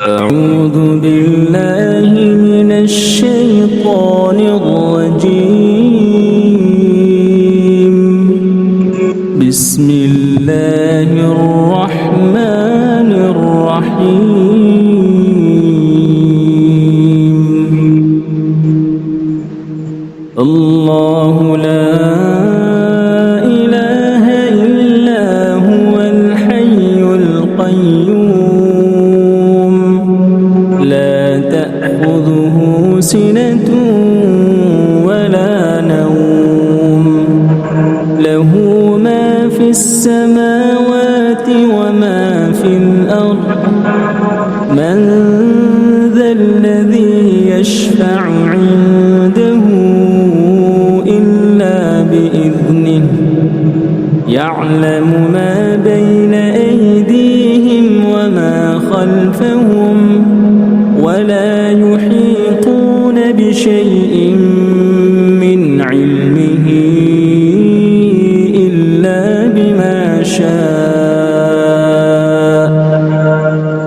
أعوذ بالله من الشيطان الرجيم. بسم الله الرحمن الرحيم. الله لا إله إلا هو الحي القيوم لا تأخذه سنة ولا نوم له ما في السماوات وما في الأرض من ذا الذي يشفع عنده إلا بإذنه يعلم ما بين أيديهم وما خلفهم ولا يحيطون بشيء من علمه إلا بما شاء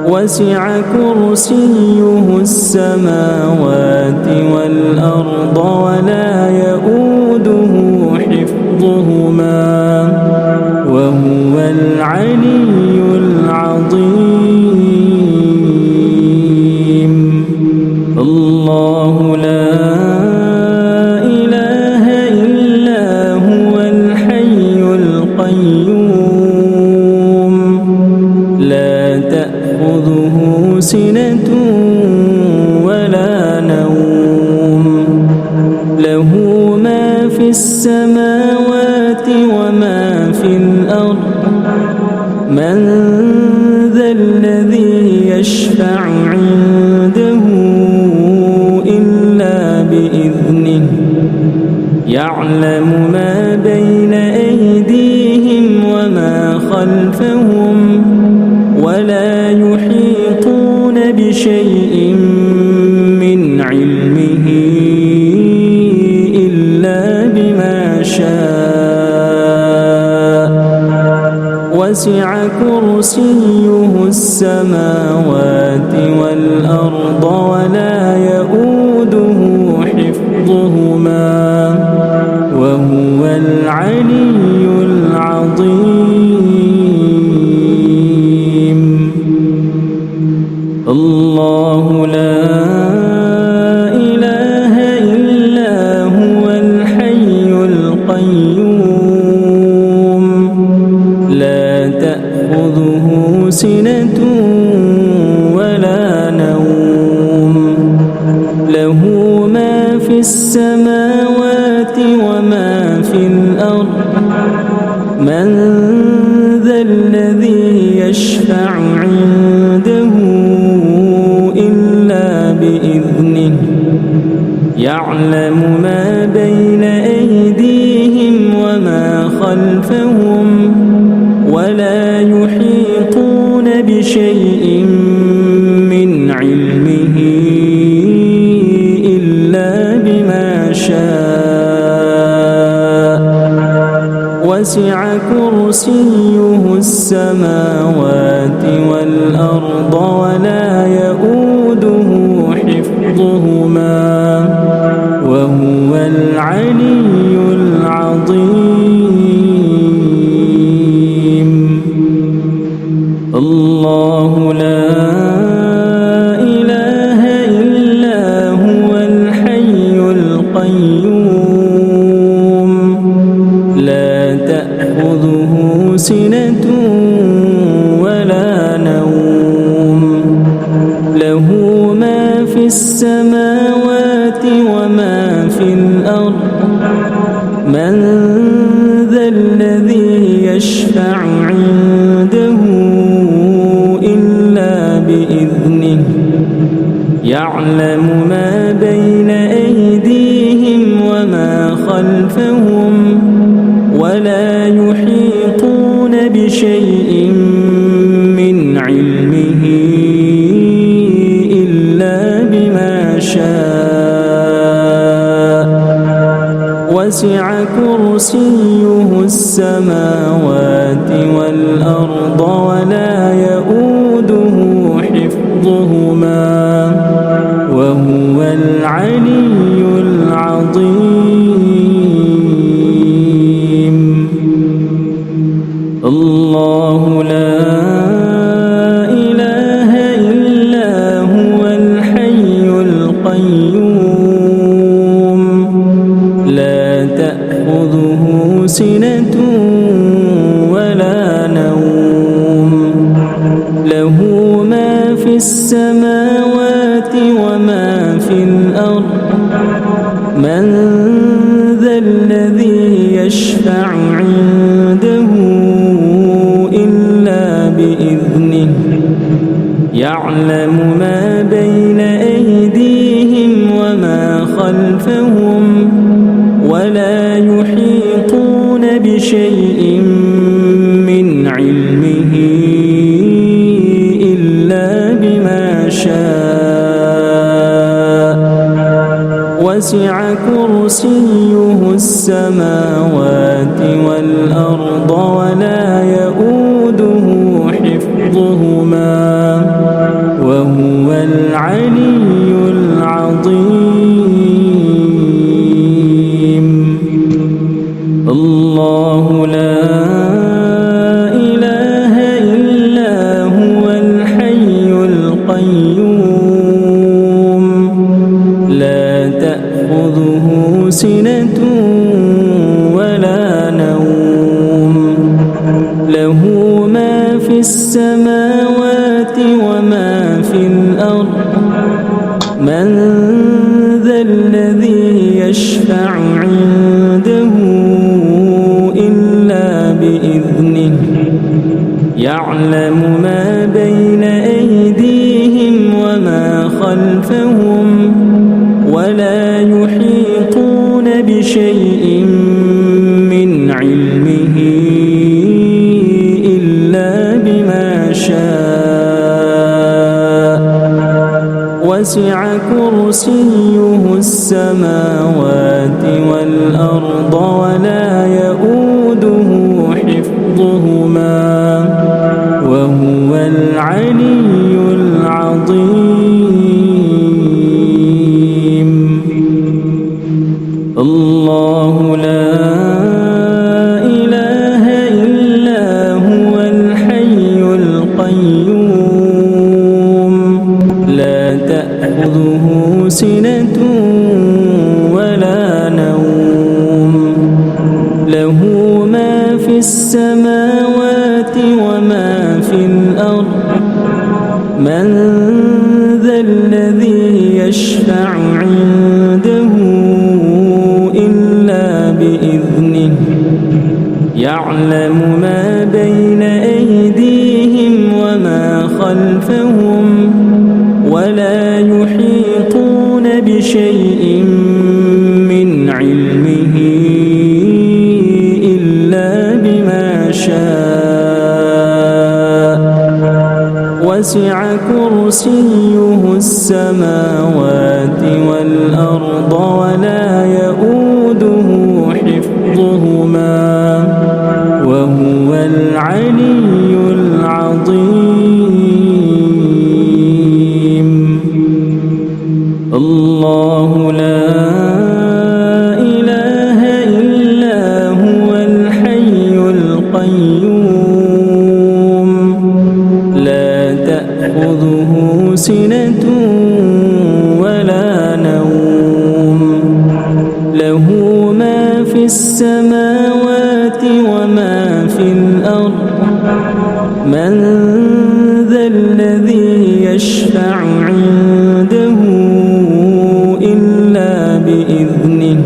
وسع كرسيه السماوات والأرض ولا يؤوده حفظهما وهو العلي العظيم. الله لا إله إلا هو الحي القيوم لا تأخذه سنة ولا نوم له ما في السماوات وما في الأرض من ذا الذي يشفع عنده إلا بإذنه يعلم ما بين أيديهم وما خلفهم ولا يحيطون بشيء من علمه إلا بما شاء وسع كرسيه السماوات والأرض ولا يؤوده حفظهما وهو العلي العظيم. الله لا إله إلا هو الحي القيوم لا تأخذه سنة ولا نوم له ما في السماوات وما في الأرض من ذا الذي يشفع عنده إلا بإذنه يعلم ما بين أيديهم وما خلفهم ولا يحيطون بشيء من علمه إلا بما شاء وسع كرسيه السماوات والأرض ولا يؤوده حفظهما وهو العلي العظيم. الله لا إله إلا هو الحي القيوم لا تأخذه سنة ولا نوم له ما في السماوات وما في الأرض من ذا الذي يشفع عنده إلا بإذنه يعلم ما بين أيديهم وما خلفهم ولا يحيطون بشيء من علمه إلا بما شاء وسع كرسيه السماوات والأرض ولا يؤوده حفظهما وهو العلي العظيم. الله لا إله إلا هو الحي القيوم لا تأخذه سنة ولا نوم له ما في السماوات وما في الأرض من ذا الذي يشفع عنده إلا بإذنه يعلم ما بين أيديهم وما خلفهم ولا يحيطون بشيء من علمه إلا بما شاء وسع كرسيه السماوات والأرض ولا يؤوده حفظهما حفظهما وهو العلي العظيم. الله لا إله إلا هو الحي القيوم لا تأخذه سنة ولا نوم له ما في السماوات وما في الأرض من ذا الذي يشفع عنده إلا بإذنه يعلم ما بين أيديهم وما خلفهم ولا يحيطون بشيء من علمه إلا بما شاء وسع كرسيه السماوات والأرض ولا يؤوده حفظهما وهو العلي العظيم. الله لا إله إلا هو الحي القيوم لا تأخذه سنة ولا نوم له ما في السماوات وما في الأرض من ذا الذي يشفع عنده إلا بإذنه يعلم ما بين أيديهم وما خلفهم ولا يحيطون بشيء من علمه إلا بما شاء وسع كرسيه السماوات والأرض ولا يؤوده حفظهما وهو العلي العظيم. الله لا إله إلا هو الحي القيوم لا تأخذه سنة ولا نوم له ما في السماوات وما في الأرض من ذا الذي يشفع عنده إلا بإذنه يعلم ما بين أيديهم وما خلفهم ولا يحيطون بشيء من علمه إلا بما شاء وسع كرسيه السماوات والأرض ولا يؤوده حفظهما وهو العلي العظيم. الله لا إله إلا هو الحي القيوم لا تأخذه سنة ولا نوم له ما في السماوات وما في الأرض من ذا الذي يشفع عنده إلا بإذنه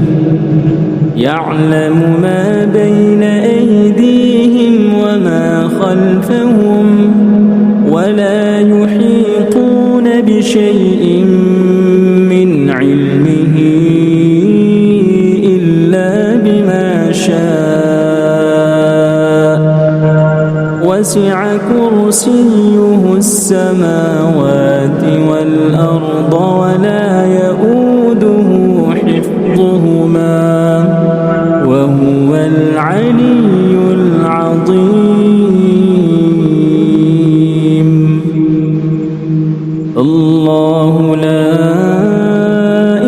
يعلم ما بين أيديهم وما خلفهم ولا يحيطون بشيء من علمه إلا بما شاء وسع كرسيه السماوات والأرض ولا يؤوده حفظهما وهو العلي العظيم. الله لا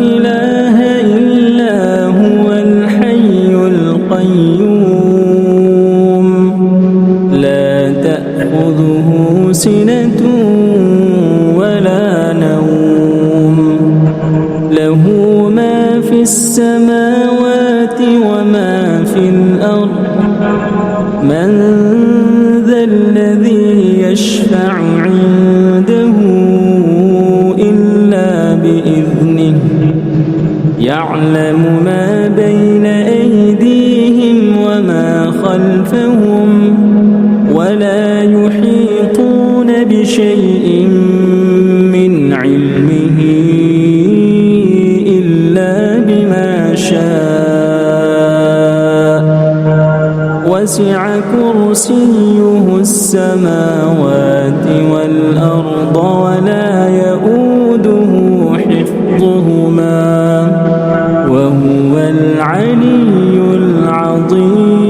إله إلا هو الحي القيوم لا تأخذه سنة ولا نوم له ما في السماوات وما في الأرض من ذا الذي يشفع عنده إلا بإذنه يعلم ما بين أيديهم وما خلفهم ولا يحيطون بشيء من علمه إلا بما شاء وسع كرسيه السماوات والأرض ولا يؤوده حفظهما وهو العلي العظيم.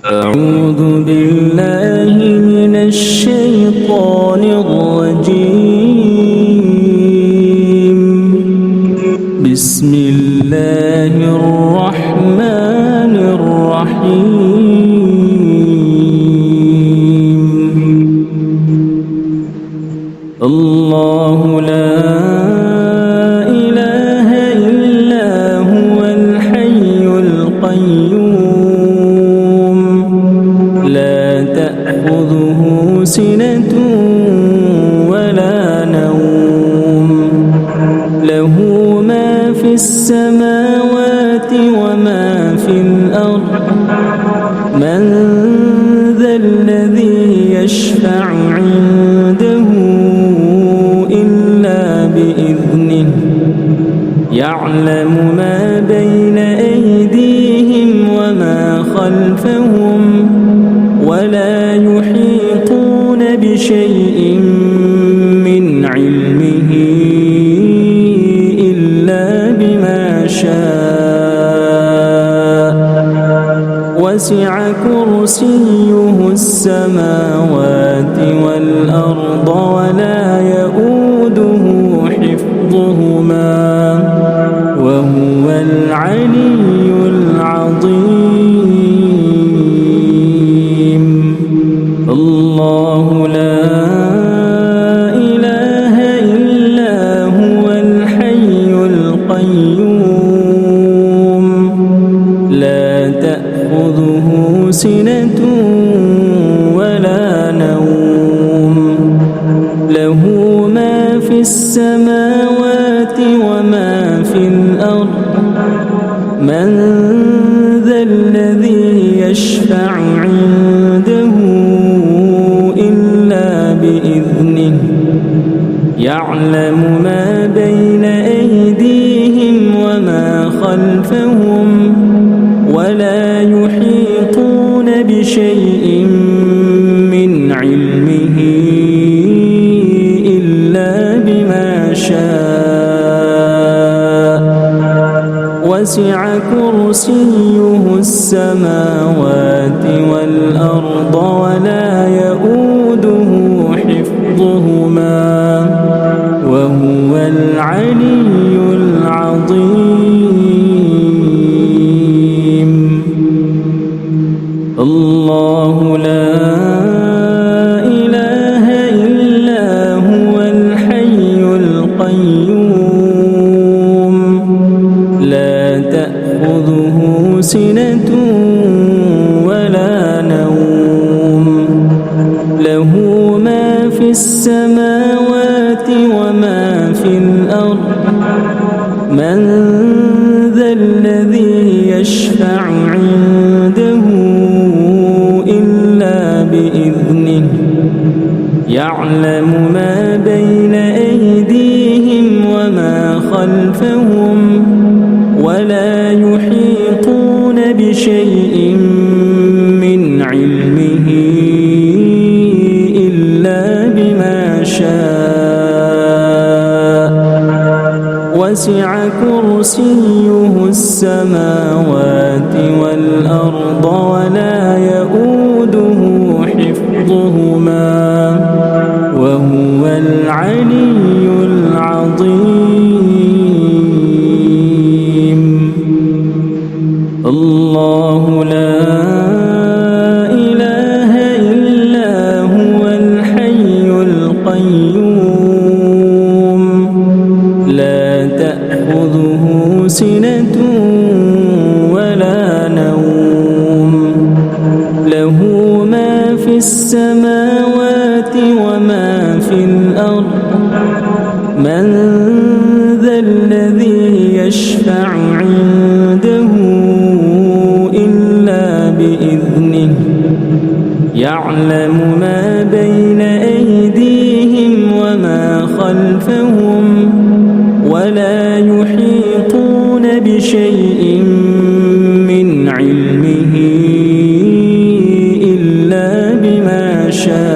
أعوذ بالله من الشيطان الرجيم. بسم الله الرحمن الرحيم. الله لا إله إلا هو الحي القيوم لا تأخذه سنة ولا نوم له ما في السماوات وما في الأرض من ذا الذي يشفع عنده إلا بإذنه يعلم ما بين أيديهم وما خلفهم ولا يحيطون بشيء من علمه إلا بما شاء وسع كرسيه السماوات والأرض ولا يؤوده حفظهما وهو العلي العظيم. الله لا إله إلا هو الحي القيوم لا تأخذه سنة ولا نوم له ما في السماوات وما في الأرض من ذا الذي يشفع عنده إلا بإذنه يعلم ما بين أيديهم وما خلفهم ولا يحيطون بشيء من علمه إلا بما شاء وسع كرسيه السماوات والأرض ولا يؤوده حفظهما وهو العلي العظيم. الله لا إله إلا هو الحي القيوم لا تأخذه سنة ولا نوم له ما في السماوات وما في الأرض من ذا الذي يشفع عنده إلا بإذنه يعلم ما بين أيديهم وما خلفهم ولا يحيطون بشيء من علمه إلا بما شاء وسع كرسيه السماوات والأرض ولا يؤوده حفظهما السماوات وما في الأرض من ذا الذي يشفع عنده إلا بإذنه يعلم ما بين أيديهم وما خلفهم ولا يحيطون بشيء من علمه إلا بما شاء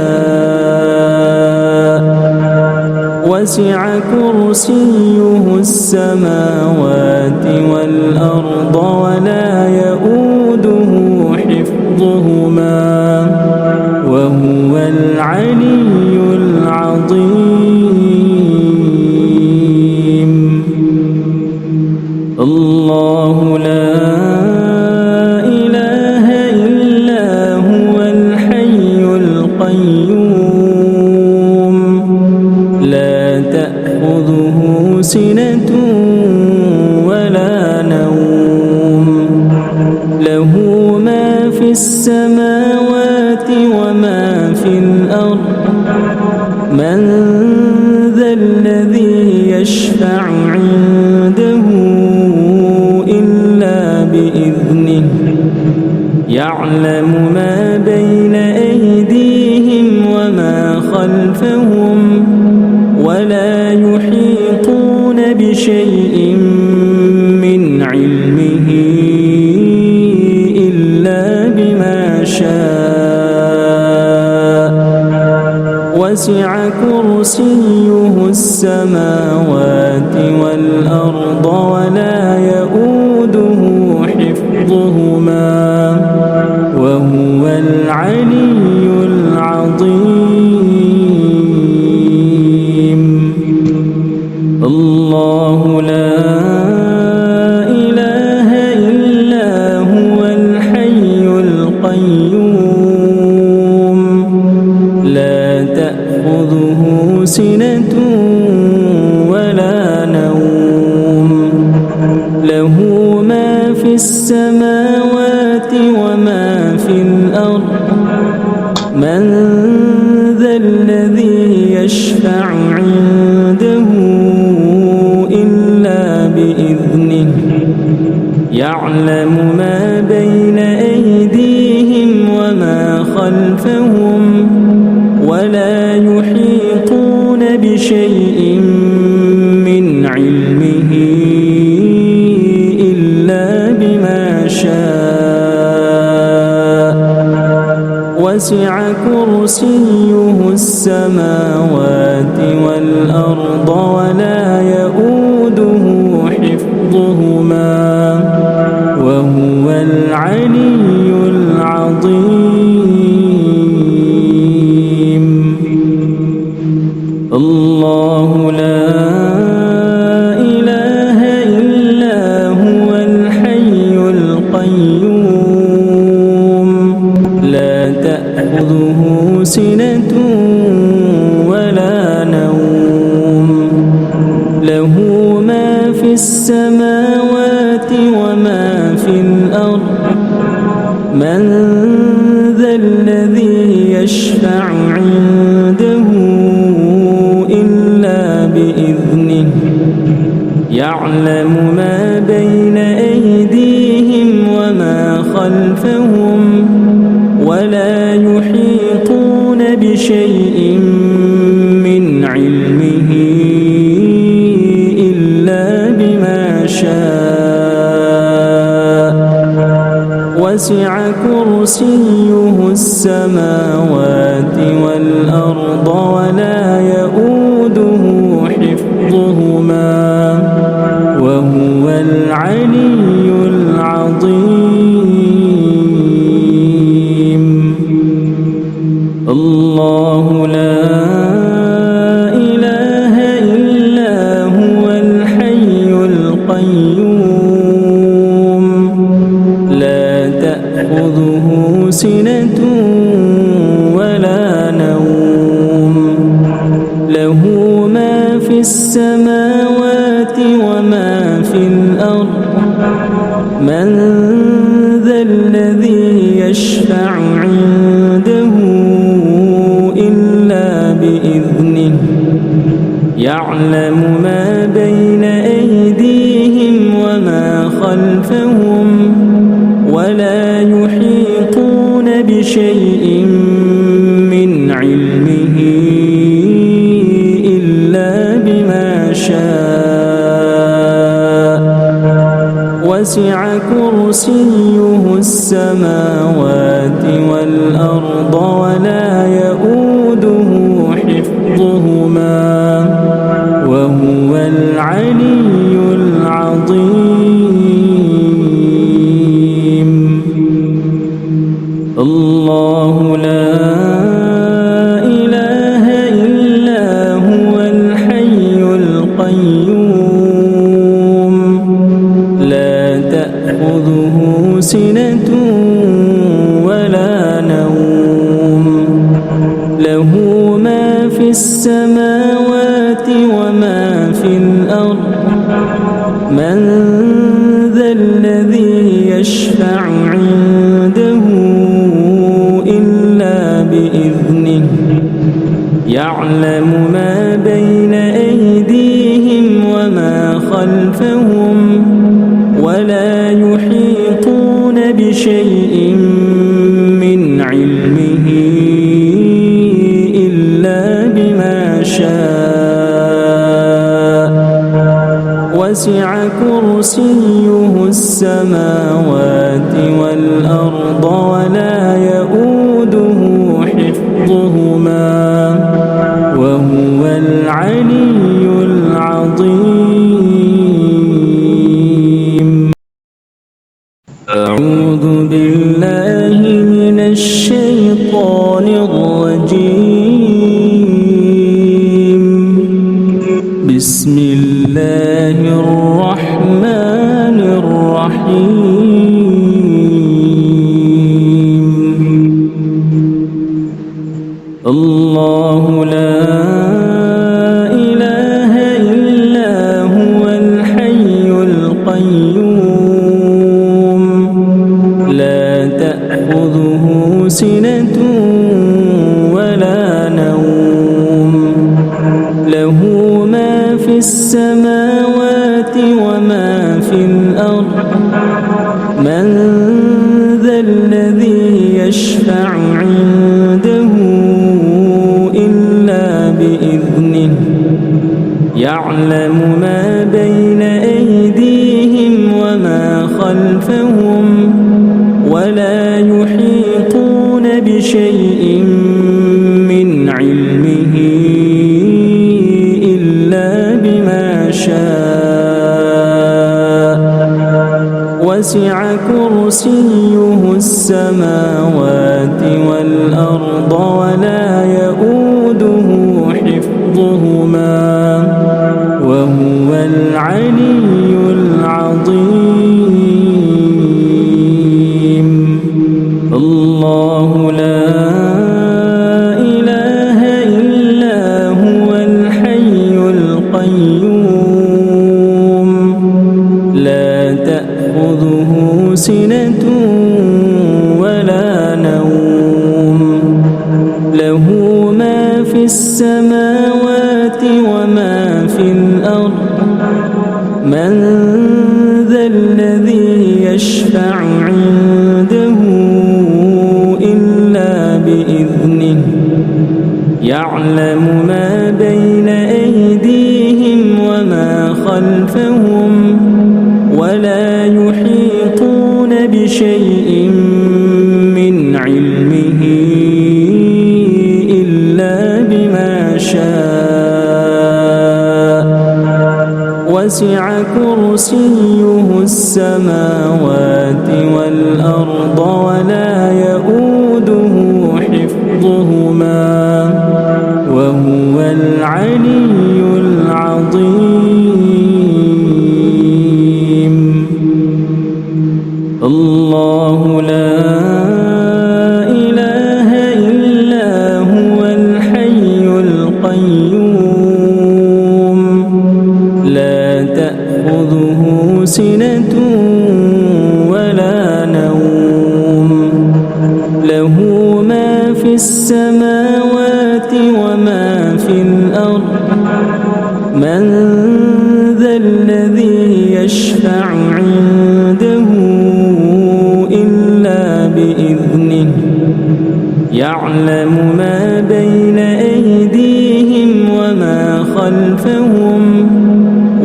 وسع كرسيه السماوات والأرض ولا يؤوده حفظهما وهو العلي العظيم. الله لا إله إلا هو الحي القيوم لا تأخذه سنة ولا نوم له ما في السماوات وما في الأرض من ذا الذي يشفع عنده إلا بإذنه يعلم ما بين أيديهم وما خلفهم ولا يحيطون بشيء من علمه إلا بما شاء وسع كرسيه السماوات والأرض ولا يؤوده حفظهما وهو العلي العظيم. الله لا إله إلا هو الحي القيوم لا تأخذه سنة ولا نوم له ما في السماوات وما في الأرض من ذا الذي يشفع عنده إلا بإذنه يعلم ما بين أيديهم وما خلفهم ولا يحيطون بشيء من علمه إلا بما شاء وسع كرسيه السماوات والأرض ولا يؤوده حفظهما وهو العلي العظيم. الله لا إله إلا هو الحي القيوم لا تأخذه سنة ولا نوم له ما في السماوات وما في الأرض من ذا الذي يشفع عنده إلا بإذنه يعلم ما بين أيديهم وما خلفهم ولا يحيطون بشيء من علمه إلا بما شاء وسع كرسيه السماوات والأرض ولا يؤوده حفظهما وهو العلي العظيم. الله لا إله إلا هو الحي القيوم لا تأخذه سنة ولا نوم له ما في السماوات وما في الأرض من ذا الذي يشفع عنده إلا بإذنه يعلم ما بين أيديهم وما خلفهم ولا يحيطون بشيء من علمه إلا بما شاء وسع كرسيه السماوات والأرض ولا يؤوده حفظهما وهو العلي العظيم. الله لا إله إلا هو الحي القيوم لا تأخذه سنة ولا نوم له ما في السماوات وما في الأرض من ذا الذي يشفع عنده يعلم ما بين أيديهم وما خلفهم ولا يحيطون بشيء من علمه إلا بما شاء وسع كرسيه السماوات والأرض ولا يؤوده حفظهما وهو العلي العظيم. الله لا إله إلا هو الحي القيوم لا تأخذه سنة ولا نوم له ما في السماوات وما في الأرض من ذا الذي يشفع عنده إلا بإذنه يعلم ما بين أيديهم وما خلفهم ولا يحيطون بشيء من علمه إلا بما شاء وسع كرسيه السماوات والأرض ولا يؤوده حفظهما وهو العلي العظيم. أعوذ بالله من الشيطان الرجيم. بسم الله الرحمن الرحيم. الله لا إله إلا هو الحي القيوم لا تأخذه سنة ولا نوم له ما في السماوات وما في الأرض من ذا الذي يشفع عنده إلا بإذنه يعلم ما بين أيديهم وما خلفهم ولا يحيطون بشيء من علمه إلا بما شاء وسع كرسيه السماوات والأرض ولا يؤوده حفظهما وهو العلي العظيم. الله لا إله إلا هو الحي القيوم لا تأخذه سنة ولا نوم له ما في السماوات وما في الأرض من ذا الذي يشفع عنده إلا بإذنه يعلم ما بين أيديهم وما خلفهم ولا يحيطون بشيء من علمه إلا بما شاء وسع كرسيه السماوات والأرض ولا يؤوده حفظهما وهو العلي العظيم. الله لا إله إلا هو الحي القيوم لا تأخذه سنة ولا نوم له ما في السماوات وما في الأرض من ذا الذي يشفع عنده إلا بإذنه يعلم ما بين أيديهم وما خلفهم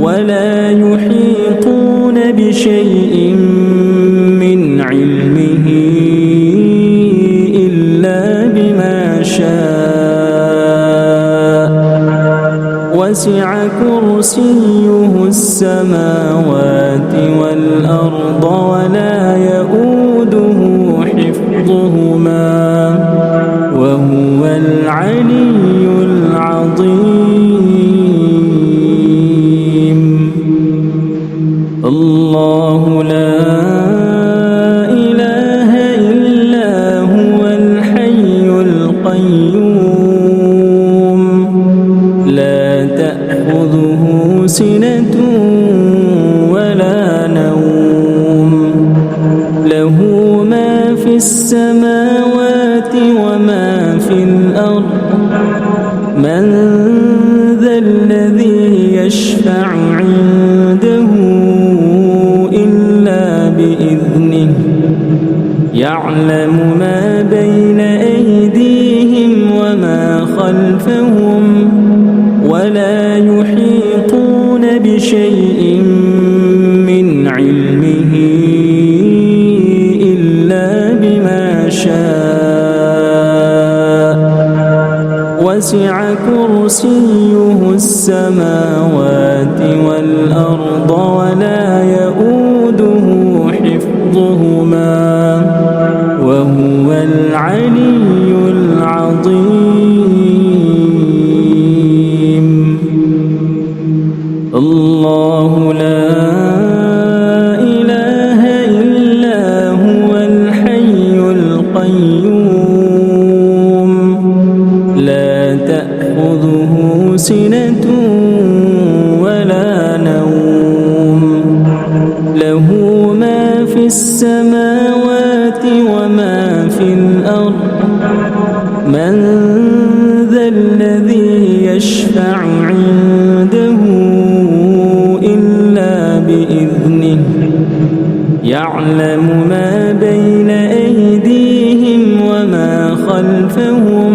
ولا يحيطون بشيء من علمه إلا بما شاء وسع كرسيه السماوات والأرض ولا يؤوده حفظهما وهو العلي العظيم. الله لا إله إلا هو الحي القيوم لا تأخذه سنة ولا نوم له ما في السماوات وما في الأرض من ذا الذي يشفع عنده إلا بإذنه يعلم ما بين أيديهم وما خلفهم ولا يحيطون بشيء من علمه إلا بما شاء وسع كرسيه السماوات والأرض ولا يؤوده حفظهما وهو العلي العظيم. الله لا إله إلا هو الحي القيوم لا تأخذه سنة ولا نوم له ما في السماوات وما في الأرض من ذا الذي يشفع عنده إلا بإذنه يعلم ما بين أيديهم وما خلفهم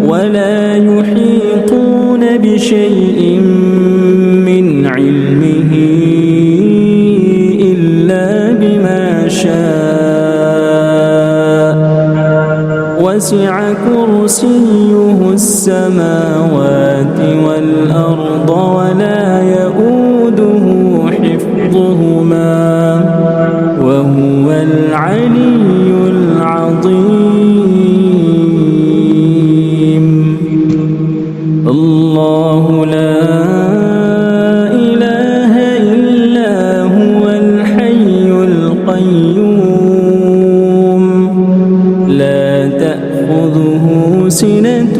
ولا يحيطون بشيء من علمه إلا بما شاء وسع كرسيه السماوات والأرض ولا يؤوده حفظهما وهو العلي العظيم. الله لا إله إلا هو الحي القيوم لا تأخذه سنة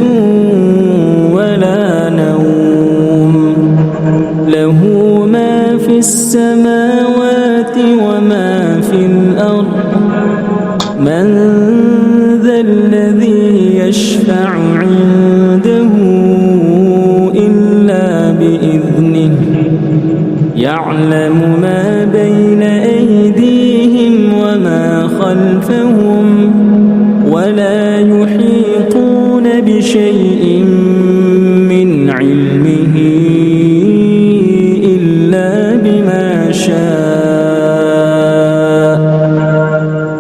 ولا نوم له ما في السماوات وما في الأرض من ذا الذي يشفع عنده إلا بإذنه يعلم ما بين أيديهم وما خلفهم ولا يحيطون بشيء من علمه إلا بما شاء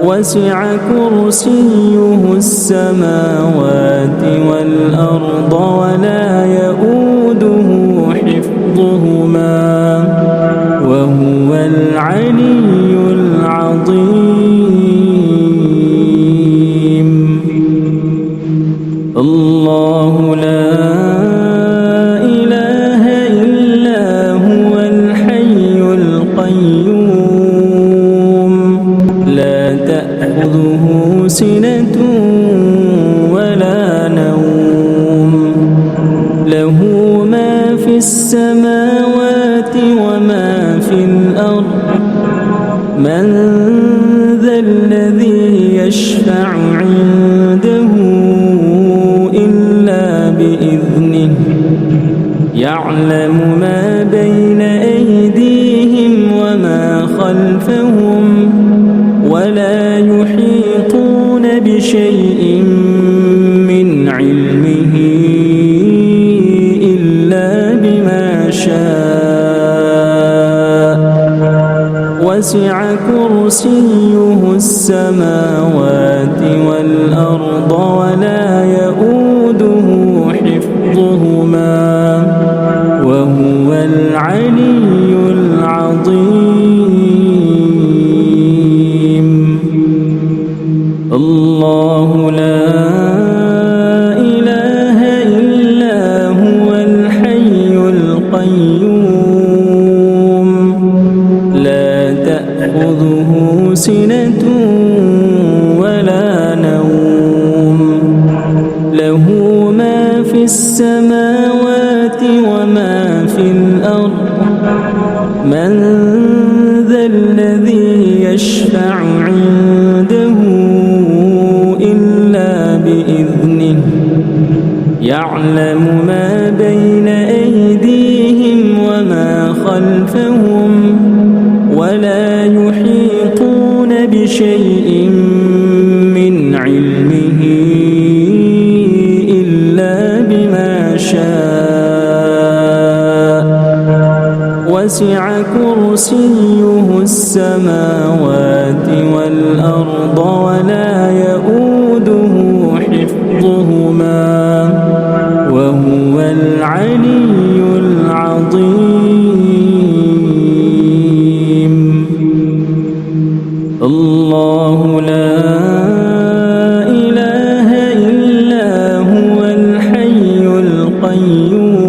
وسع كرسيه السماوات والأرض ولا يؤوده حفظهما وهو العلي العظيم. الله لا إله إلا هو الحي القيوم لا تأخذه سنة ولا نوم يعلم ما بين أيديهم وما خلفهم ولا يحيطون بشيء من علمه إلا بما شاء وسع كرسيه السماوات والأرض ولا يؤوده حفظهما وهو العلي العظيم. الله لا إله إلا هو الحي القيوم لا تأخذه سنة ولا نوم له ما في السماوات وما في الأرض من ذا الذي يشفع عنده إلا بإذنه يعلم ما بين أيديهم وما خلفهم ولا يحيطون بشيء من علمه إلا بما شاء وسع كرسيه السماوات والأرض ولا يؤوده حفظهما وهو العلي العظيم. الله لا إله إلا هو الحي القيوم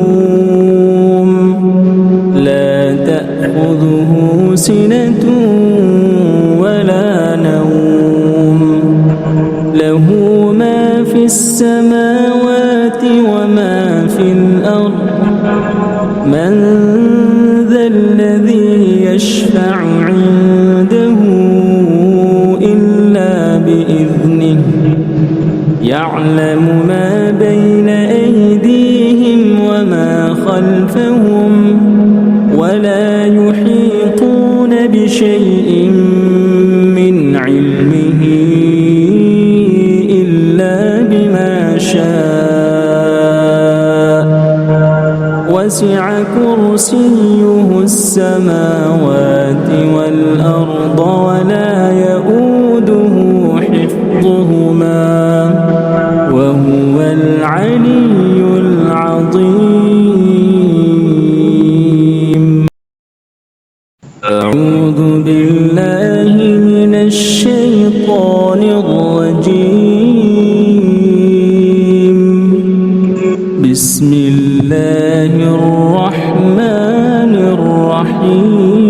لا تأخذه سنة ولا نوم له ما في السماوات وما في الأرض من ذا الذي يشفع عنده إلا بإذنه يعلم ما بين أيديهم وما خلفهم ولا يحيطون بشيء من علمه إلا بما شاء وسع كرسيه السماوات والأرض ولا يؤوده حفظهما وهو العلي العظيم. أعوذ بالله من الشيطان الرجيم. بسم الله الرحمن الرحيم.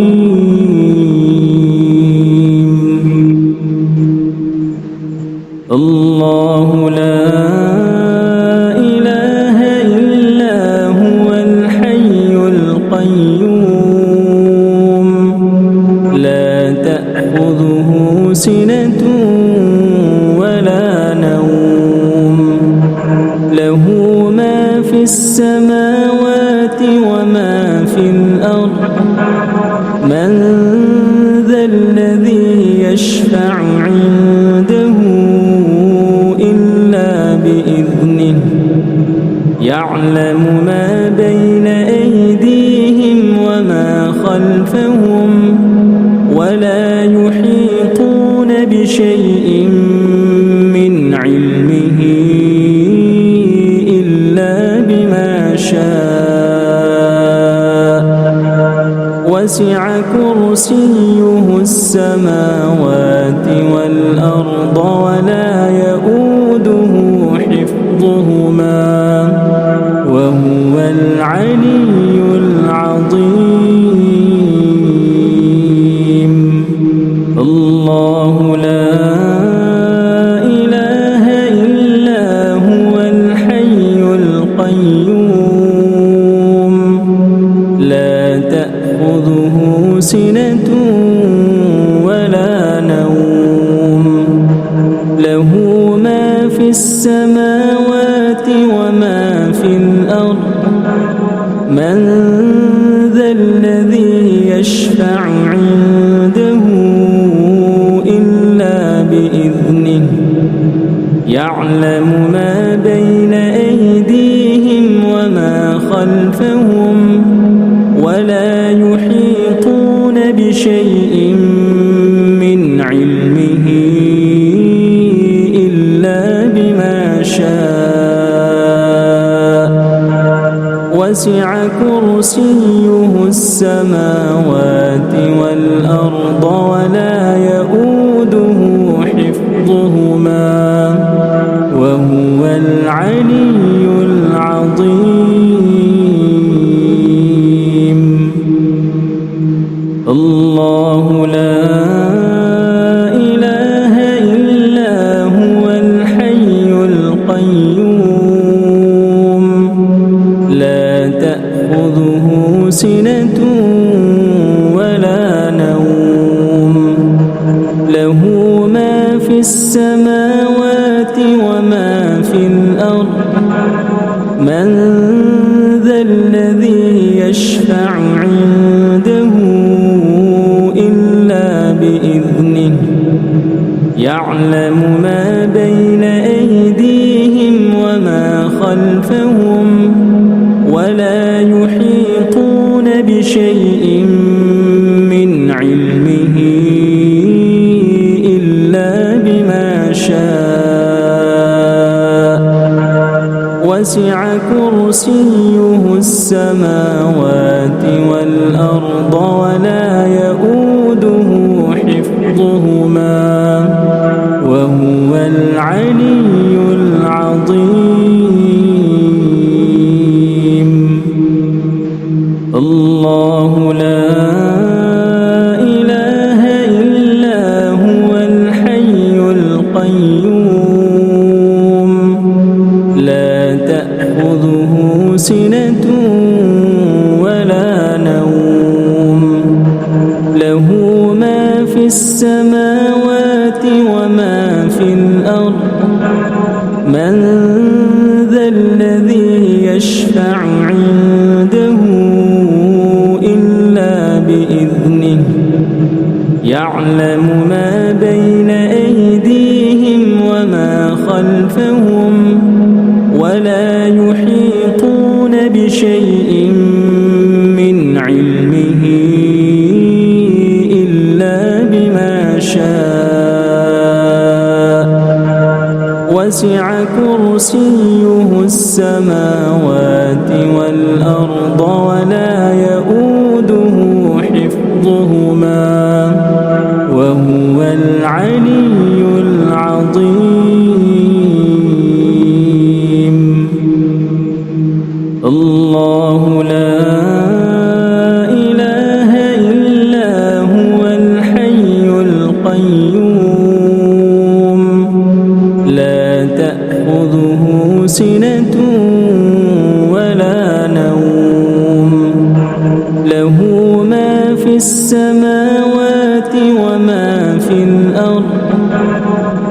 الله لا إله إلا هو الحي القيوم لا تأخذه سنة ولا نوم له ما في السماوات وما في الأرض من ذا الذي يشفع عنده إلا بإذنه يعلم ما بين أيديهم وما خلفهم ولا يحيطون بشيء من علمه إلا بما شاء وسع كرسيه السماوات والأرض ولا يؤوده حفظهما وهو العلي العظيم. الله لا إله إلا هو الحي القيوم لا تأخذه سنة ولا نوم له ما في السماوات وما في الأرض من ذا الذي يشفع عنده إلا بإذنه يعلم ما بين أيديهم وما خلفهم ولا يحيطون بشيء من علمه إلا بما شاء وسع كرسيه السماوات والأرض ولا يؤوده حفظهما وهو العلي العظيم. الله لا إله إلا هو الحي القيوم لا تأخذه سنة ولا نوم له ما في السماوات وما في الأرض من ذا الذي يشفع عنده إلا بإذنه يعلم ما بين أيديهم وما خلفهم ولا يحيطون بشيء من علمه إلا بما شاء وسع كرسيه السماوات والأرض ولا يؤوده حفظهما وهو العلي العظيم. الله لا إله إلا هو الحي القيوم لا تأخذه سنة ولا نوم له ما في السماوات وما في الأرض من ذا الذي يشفع عنده إلا بإذنه يعلم ما بين أيديهم وما خلفهم ولا يحيطون بشيء من علمه إلا بما شاء وسع كرسيه السماوات والأرض ولا يؤوده حفظهما وهو العلي العظيم. الله لا إله إلا هو الحي القيوم لا تأخذه سنة ولا نوم له ما في السماوات وما في الأرض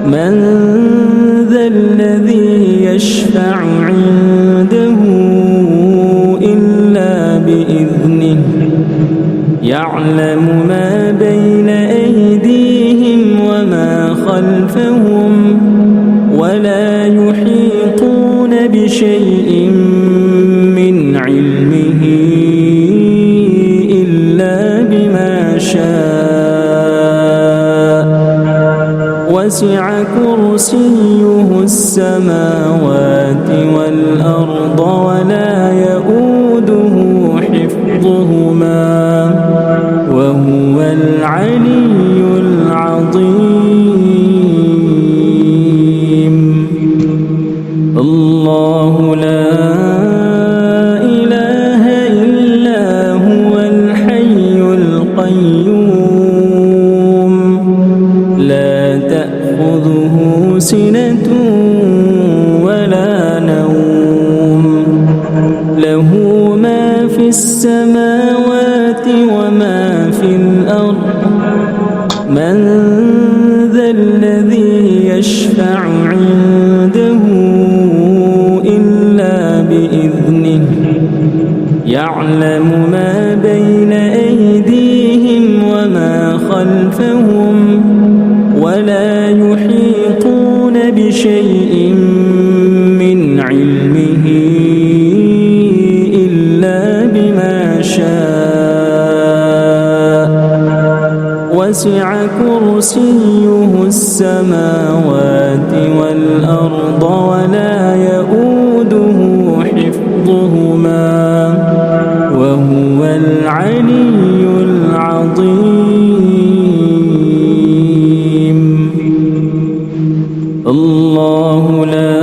من ذا الذي يشفع عنده إلا بإذنه يعلم ما بين أيديهم وما خلفهم ولا يحيطون بشيء من علمه إلا بما شاء وسع كرسيه السماوات والأرض ولا يؤوده حفظهما وهو العلي العظيم. الله لا إله إلا هو الحي القيوم لا تأخذه سنة ولا نوم له ما في السماوات وما في الأرض من ذا الذي يشفع عنده إلا بإذنه يعلم ما بين أيديهم وما خلفهم ولا يحيطون بشيء من علمه إلا بما شاء وسع كرسيه السماوات والأرض ولا يؤوده حفظهما وهو العلي العظيم. الله لا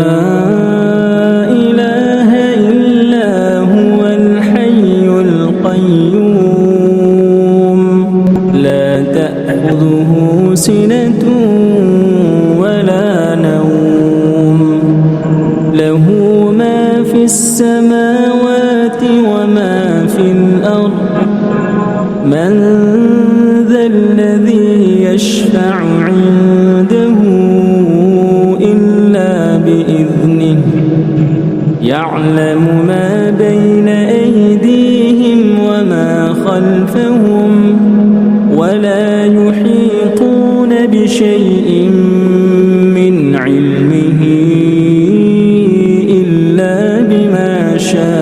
إله إلا هو الحي القيوم لا تأخذه سنة ولا نوم له ما في السماوات وما في الأرض من ذا الذي يشفع عنده إلا بإذنه يعلم ما بين أيديهم وما خلفهم ولا يحيطون بشيء من علمه إلا بما شاء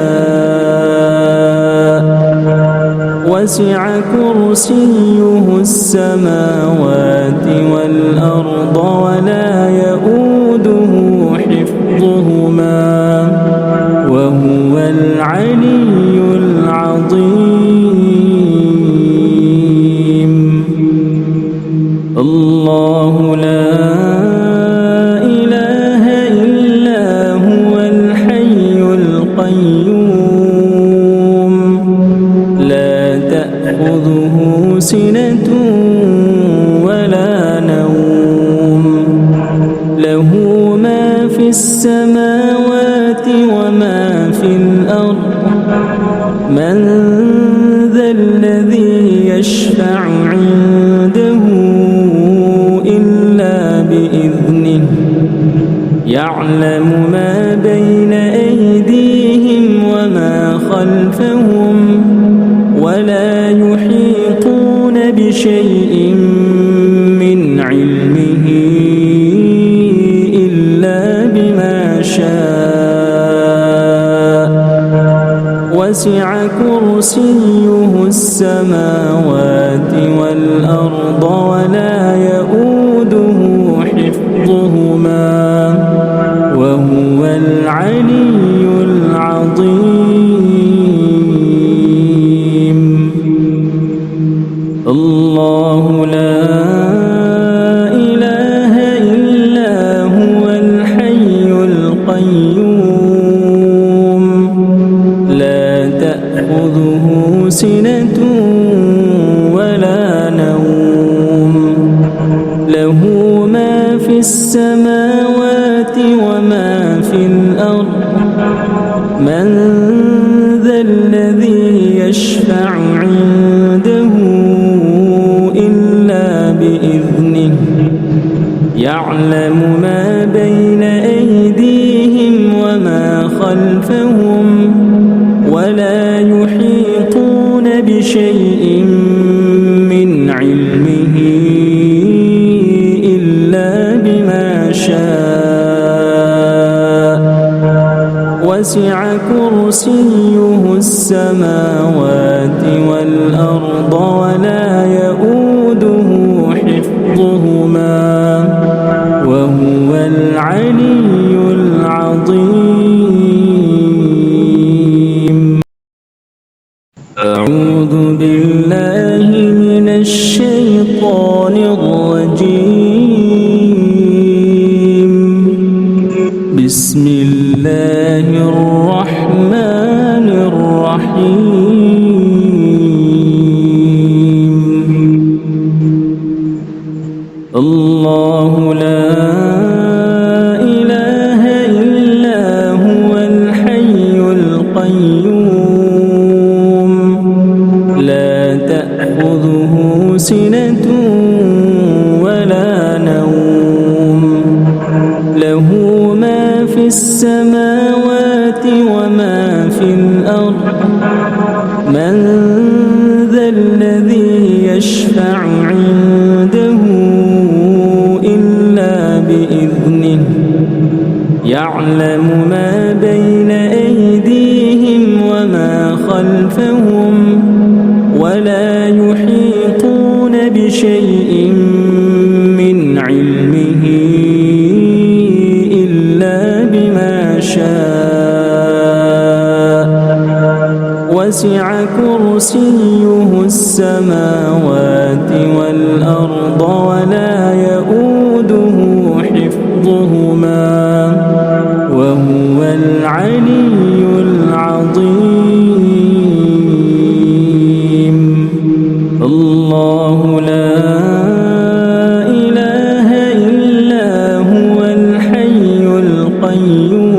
وسع كرسيه السماوات والأرض ولا يؤوده حفظهما وهو العلي العظيم. الله لا إله إلا هو الحي القيوم لا تأخذه سنة ولا نوم له ما في السماوات وما في الأرض من ذا الذي يشفع عنده إلا بإذنه يعلم ما بين أيديهم وما خلفهم ولا يحيطون بشيء من علمه إلا بما شاء وسع كرسيه السماوات والأرض ولا يؤوده حفظهما وهو العلي العظيم. الله لا إله إلا هو الحي القيوم لا تأخذه سنة ولا نوم له ما في السماوات وما في الأرض من ذا الذي يشفع عنده إلا بإذنه يعلم ما بين أيديهم وما خلفهم ولا يحيطون بشيء من علمه إلا بما شاء وسع كرسيه السماوات والأرض ولا يؤوده حفظهما وهو العلي العظيم. أعوذ بالله من الشيطان الرجيم بسم الله الرحمن الرحيم. الله لا إله إلا هو الحي القيوم لا تأخذه سنة ما في الأرض من ذا الذي يشفع عنده إلا بإذنه يعلم ما بين أيديهم وما خلفهم ولا يحيطون بشيء من علمه إلا بما شاء وسع كرسيه السماوات والأرض ولا يؤوده حفظهما وهو العلي العظيم. الله لا إله إلا هو الحي القيوم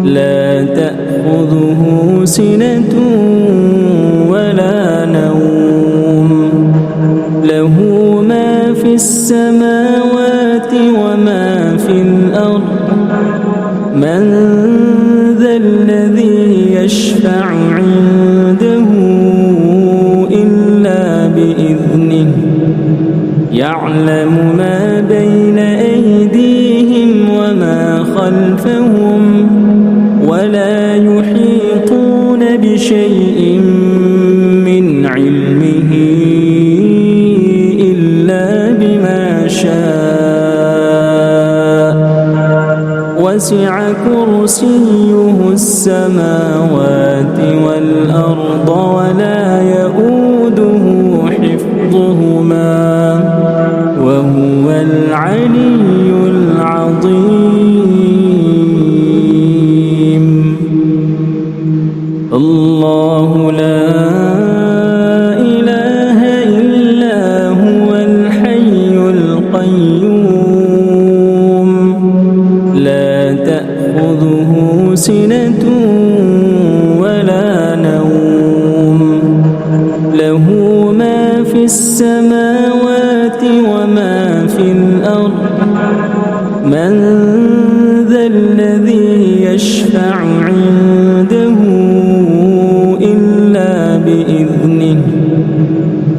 لا تأخذه سنة ولا نوم له ما في السماوات وما في الأرض من ذا الذي يشفع عنده إلا بإذنه يعلم ما بين أيديهم وما خلفهم ولا يحيطون بشيء من علمه إلا بما شاء وسع كرسيه السماوات والأرض ولا يؤوده حفظهما وهو العلي العظيم. الله لا إله إلا هو الحي القيوم لا تأخذه سنة ولا نوم له ما في السماوات وما في الأرض من ذا الذي يشفع عنده إلا بإذنه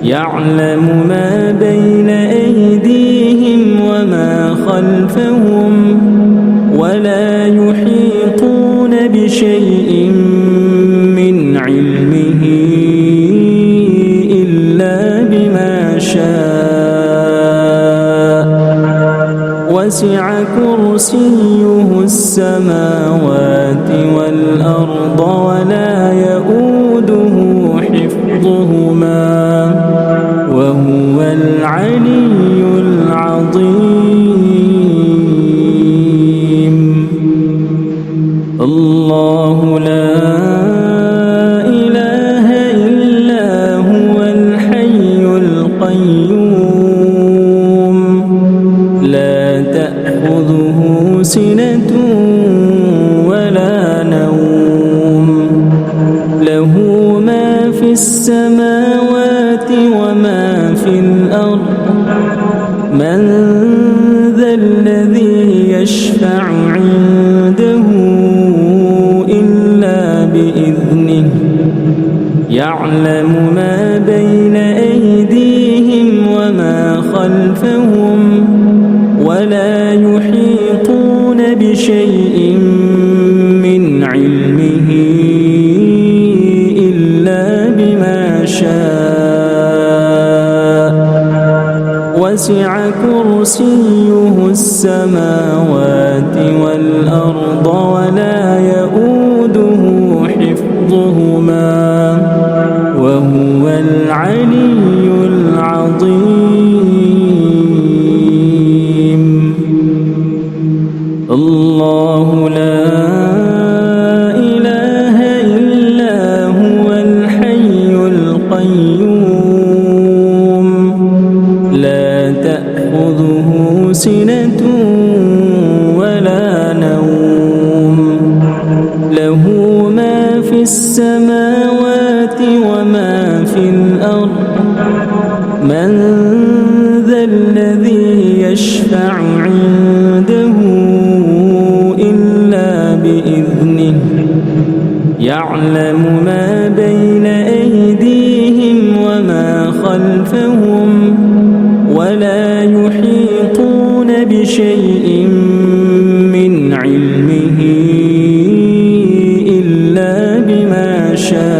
يعلم ما بين أيديهم وما خلفهم ولا يحيطون بشيء من علمه إلا بما شاء وسع كرسيه السماوات والأرض ولا يؤوده حفظهما وهو العلي العظيم. الله لا إله إلا هو الحي القيوم لا تأخذه سنة ولا نوم له ما في السماوات وما في الأرض من ذا الذي يشفع عنده إلا بإذنه يعلم ما بين أيديهم وما خلفهم ولا يحيطون بشيء من علمه إلا بما شاء وسع كرسيه السماوات والأرض ولا يؤوده حفظهما وهو العلي العظيم. الله لا إله إلا هو الحي القيوم لا تأخذه سنة ولا نوم له ما في السماوات وما في الأرض من ذا الذي يشفع عنده إلا بإذنه بإذنه يعلم ما بين أيديهم وما خلفهم ولا يحيطون بشيء من علمه إلا بما شاء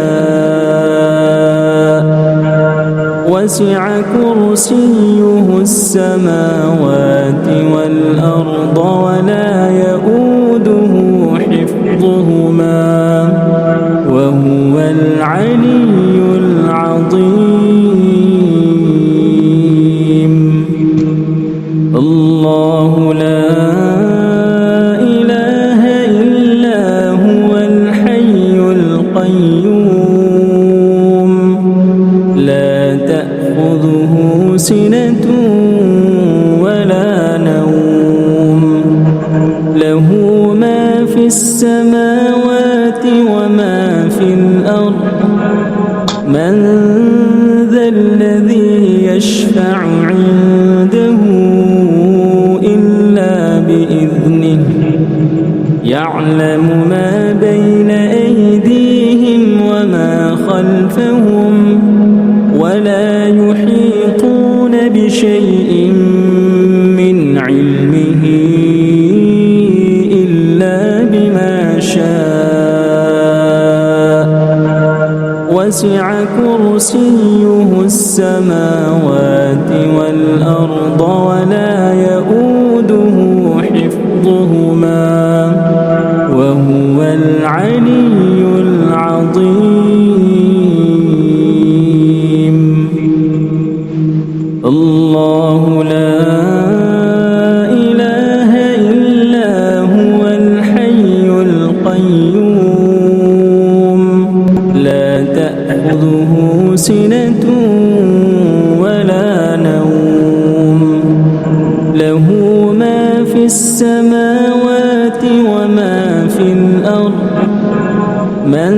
وسع كرسيه السماوات والأرض ولا يؤوده حفظهما وهو العلي العظيم. الله لا إله إلا هو الحي القيوم لا تأخذه سنة ولا نوم له ما في السماوات وما في الأرض من ذا الذي يشفع عنده إلا بإذنه يعلم ما بين أيديهم وما خلفهم ولا يحيطون بشيء من علمه إلا بما شاء وسع كرسيه السماوات والأرض ولا يؤوده حفظهما وهو العلي العظيم. الله لا إله إلا هو الحي القيوم لا تأخذه سنة ولا نوم له ما في السماوات وما في الأرض من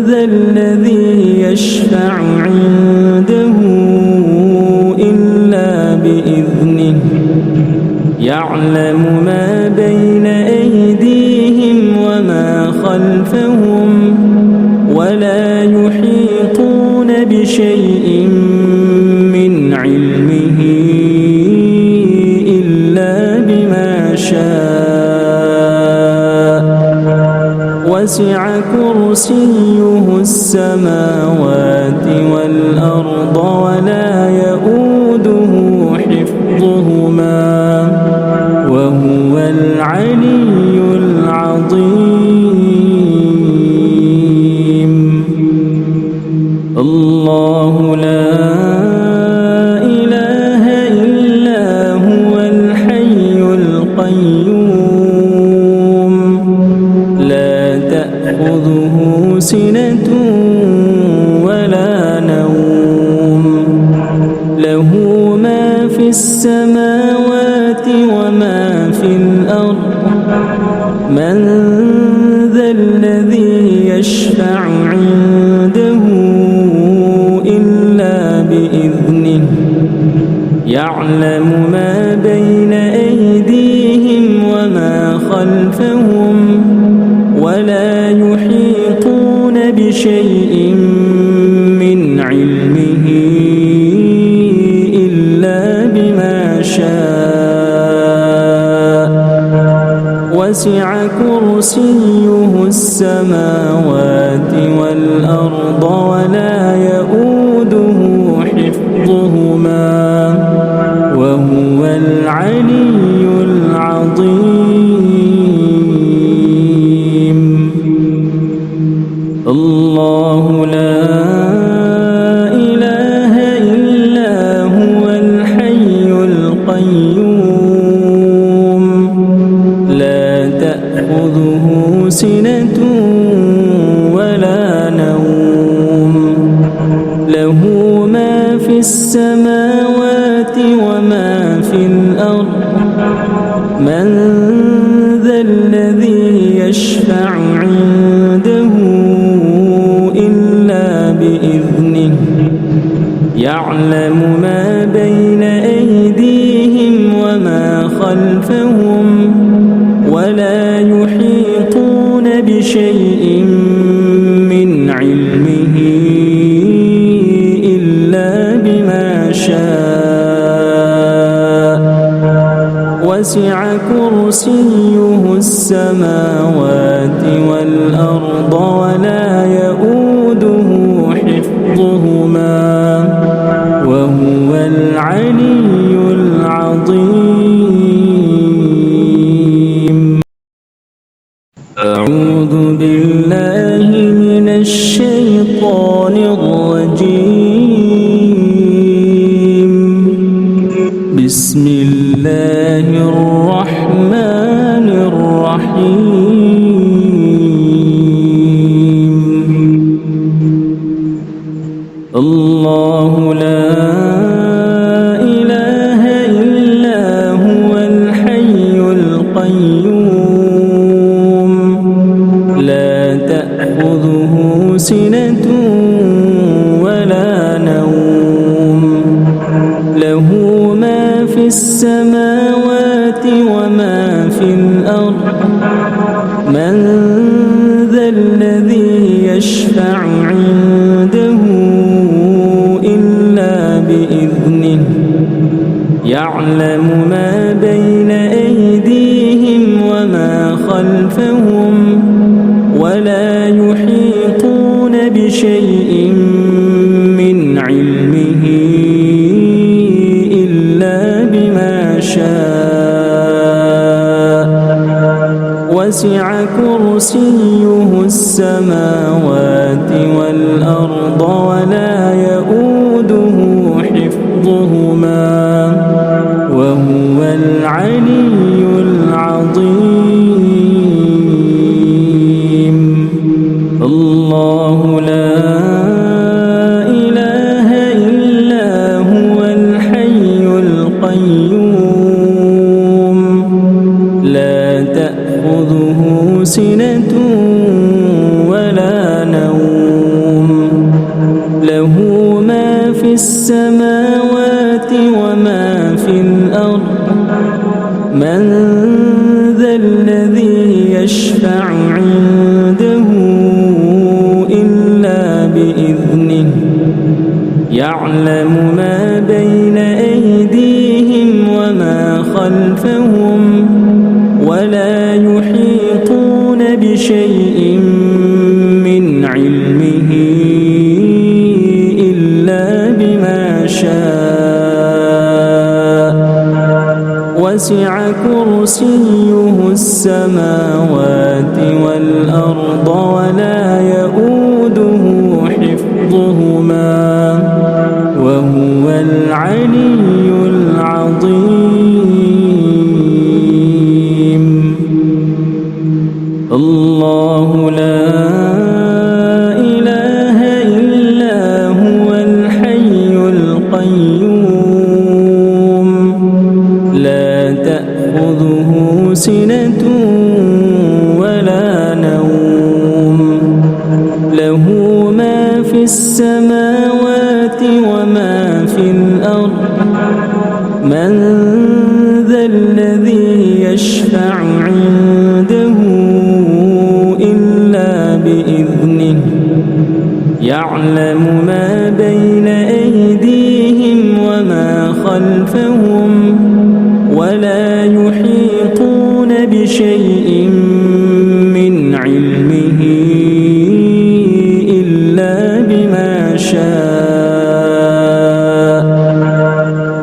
ذا الذي يشفع عنده إلا بإذنه يعلم ما بين أيديهم وما خلفهم ولا يحيطون بشيء من علمه إلا بما شاء وسع كرسيه السماوات والأرض ولا يؤوده حفظهما وهو العلي العظيم. الله لا إله إلا هو الحي القيوم لا تأخذه سنة ولا نوم له ما في السماوات وما في الأرض من ذا الذي يشفع عنده إلا بإذنه يعلم ما بين أيديهم وما خلفهم ولا يحيطون بشيء من علمه إلا بما شاء وسع كرسيه السماوات والأرض ولا يؤوده حفظهما وهو العلي العظيم. الله لا إله إلا هو الحي القيوم لا تأخذه سنة ولا نوم له ما في السماوات وما في الأرض من ذا الذي يشفع عنده إلا بإذنه يعلم ما بين أيديهم وما خلفهم ولا يحيطون بشيء من علمه إلا بما شاء وسع كرسيه السماوات والأرض ولا يؤوده حفظهما وهو العلي العظيم. أعوذ بالله من الشيطان الرجيم. بسم الله الرحمن الرحيم. الله لا إله إلا هو الحي القيوم لا تأخذه سنة ولا نوم له ما في السماوات وما في الأرض من ذا الذي يشفع عنده إلا بإذنه يعلم ما بين أيديهم وما خلفهم ولا يحيطون بشيء من علمه إلا بما شاء وسع كرسيه السماوات والأرض ولا يؤوده حفظهما وهو العلي العظيم. الله لا إله إلا هو الحي القيوم لا تأخذه سنة ولا نوم له ما في السماوات وما في الأرض من ذا الذي يشفع عنده إلا بإذنه يعلم ما بين أيديهم وما خلفهم ولا يحيطون بشيء من علمه إلا بما شاء وسع كرسيه السماوات والأرض ولا يؤوده حفظهما وهو العلي العظيم. الله لا إله إلا هو الحي القيوم لا تأخذه سنة ولا نوم له ما في السماوات وما في الأرض من ذا الذي يشفع عنده إلا بإذنه يعلم ما بين أيديهم وما خلفهم ولا يحيطون بشيء من علمه إلا بما شاء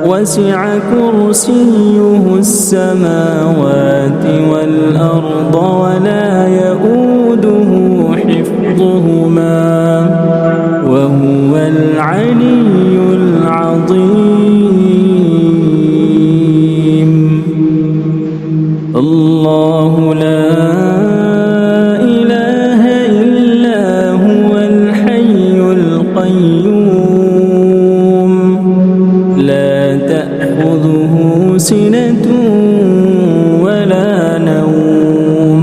وسع كرسيه السماوات والأرض ولا يؤوده حفظهما وهو العلي العظيم. الله لا إله إلا هو الحي القيوم لا تأخذه سنة ولا نوم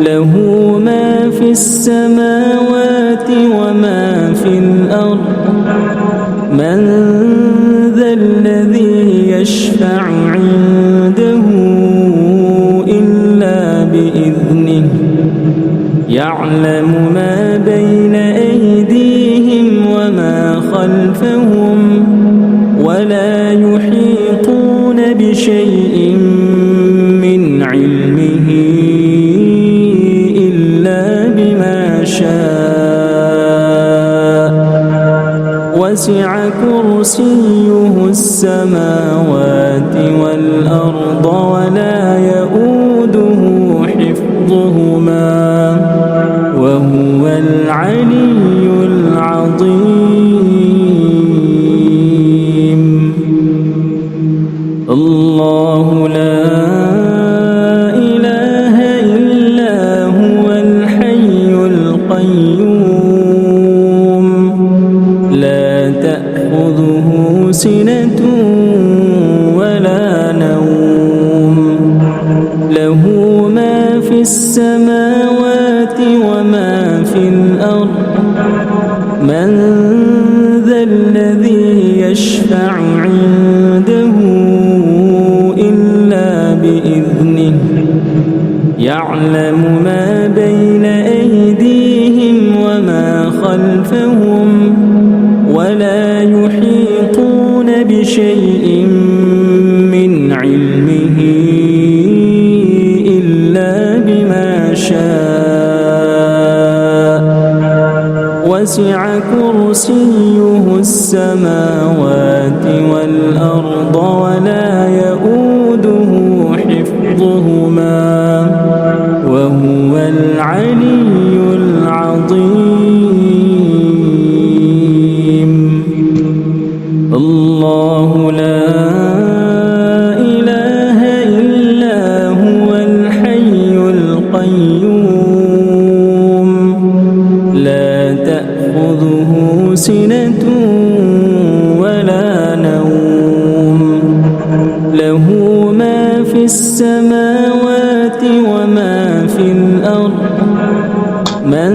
له ما في السماوات وما في الأرض من ذا الذي يشفع عنده إلا بإذنه يعلم ما بين أيديهم وما خلفهم ولا يحيطون بشيء من علمه إلا بما شاء وسع كرسيه السماوات والأرض ولا يؤوده حفظهما وهو العلي العظيم. الله لا إله إلا هو الحي القيوم لا تأخذه سنة ولا نوم له ما في السماوات وما في الأرض من ذا الذي يشفع عنده إلا بإذنه يعلم ما بين أيديهم وما خلفهم ولا يحيطون بشيء من علمه إلا بما شاء وسع كرسيه السماوات والأرض ولا يؤوده حفظهما وهو العلي العظيم. الله لا إله إلا هو الحي القيوم لا تأخذه سنة ولا نوم له ما في السماوات وما في الأرض من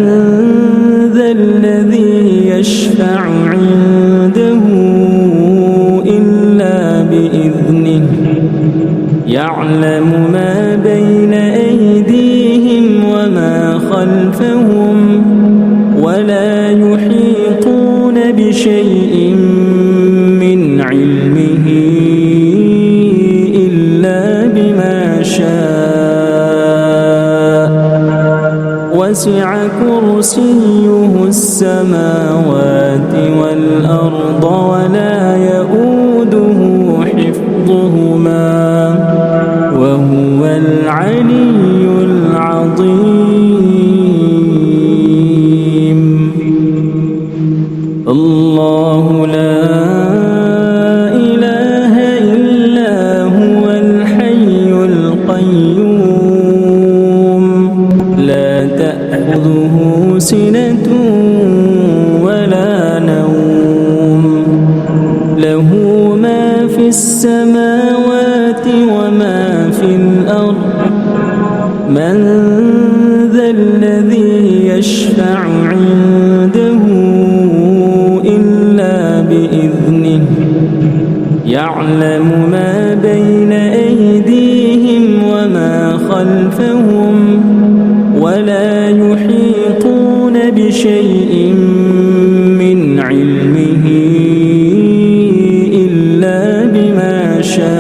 ذا الذي يشفع عنده إلا بإذنه يعلم ما بين أيديهم وما خلفهم ولا يحيطون بشيء من علمه إلا بما شاء وسع كرسيه السماوات والأرض ولا يؤوده حفظهما وهو العلي العظيم. الله لا إله إلا هو الحي القيوم لا تأخذه سنة ولا نوم له ما في السماوات وما في الأرض من ذا الذي يشفع عنده إلا بإذنه يعلم ما بين أيديهم وما خلفهم ولا يحيطون بشيء من علمه إلا بما شاء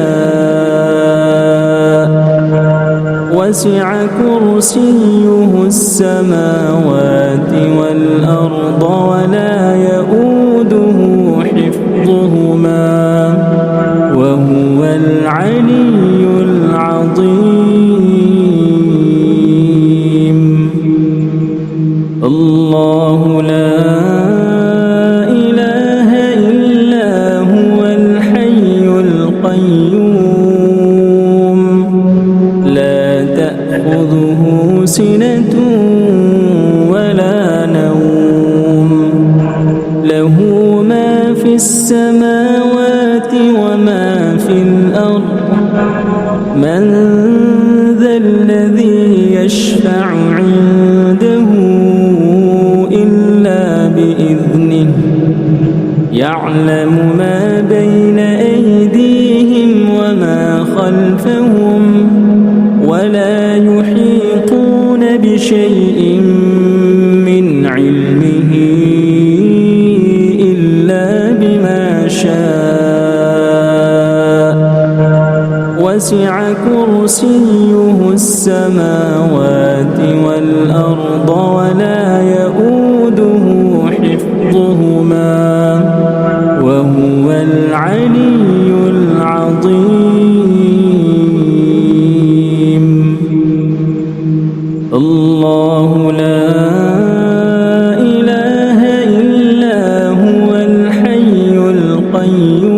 وسع كرسيه السماوات والأرض ولا يؤوده حفظهما وهو العلي العظيم. الله لا إله إلا هو الحي القيوم لا تأخذه سنة ولا نوم له ما في السماوات وما في الأرض من ذا الذي يشفع عنده إلا بإذنه يعلم ما بين أيديهم وما خلفهم ولا يحيطون بشيء بشيء من علمه إلا بما شاء وسع كرسيه السماوات والأرض ولا يؤوده حفظهما وهو العلي العظيم. الله لا إله إلا هو الحي القيوم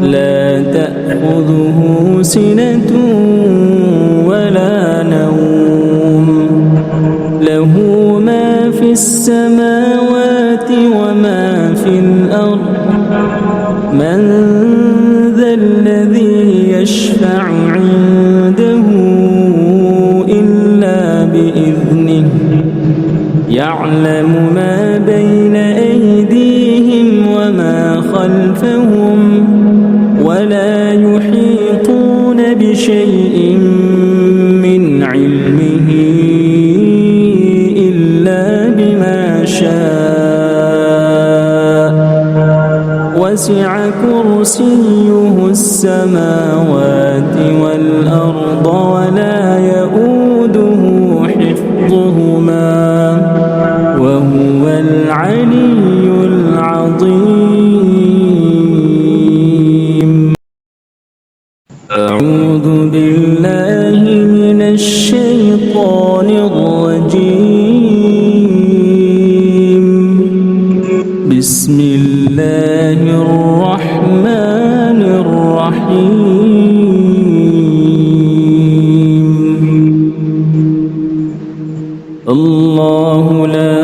لا تأخذه سنة ولا نوم له ما في السماوات وما في الأرض من ذا الذي يشفع عنده إلا بإذنه يعلم ما بين أيديهم وما خلفهم ولا يحيطون بشيء من علمه إلا بما شاء وسع كرسيه السماوات والأرض ولا يؤوده حفظهما وهو العلي العظيم. أعوذ بالله من الشيطان الرجيم. بسم الله الرحمن الرحيم. الله لا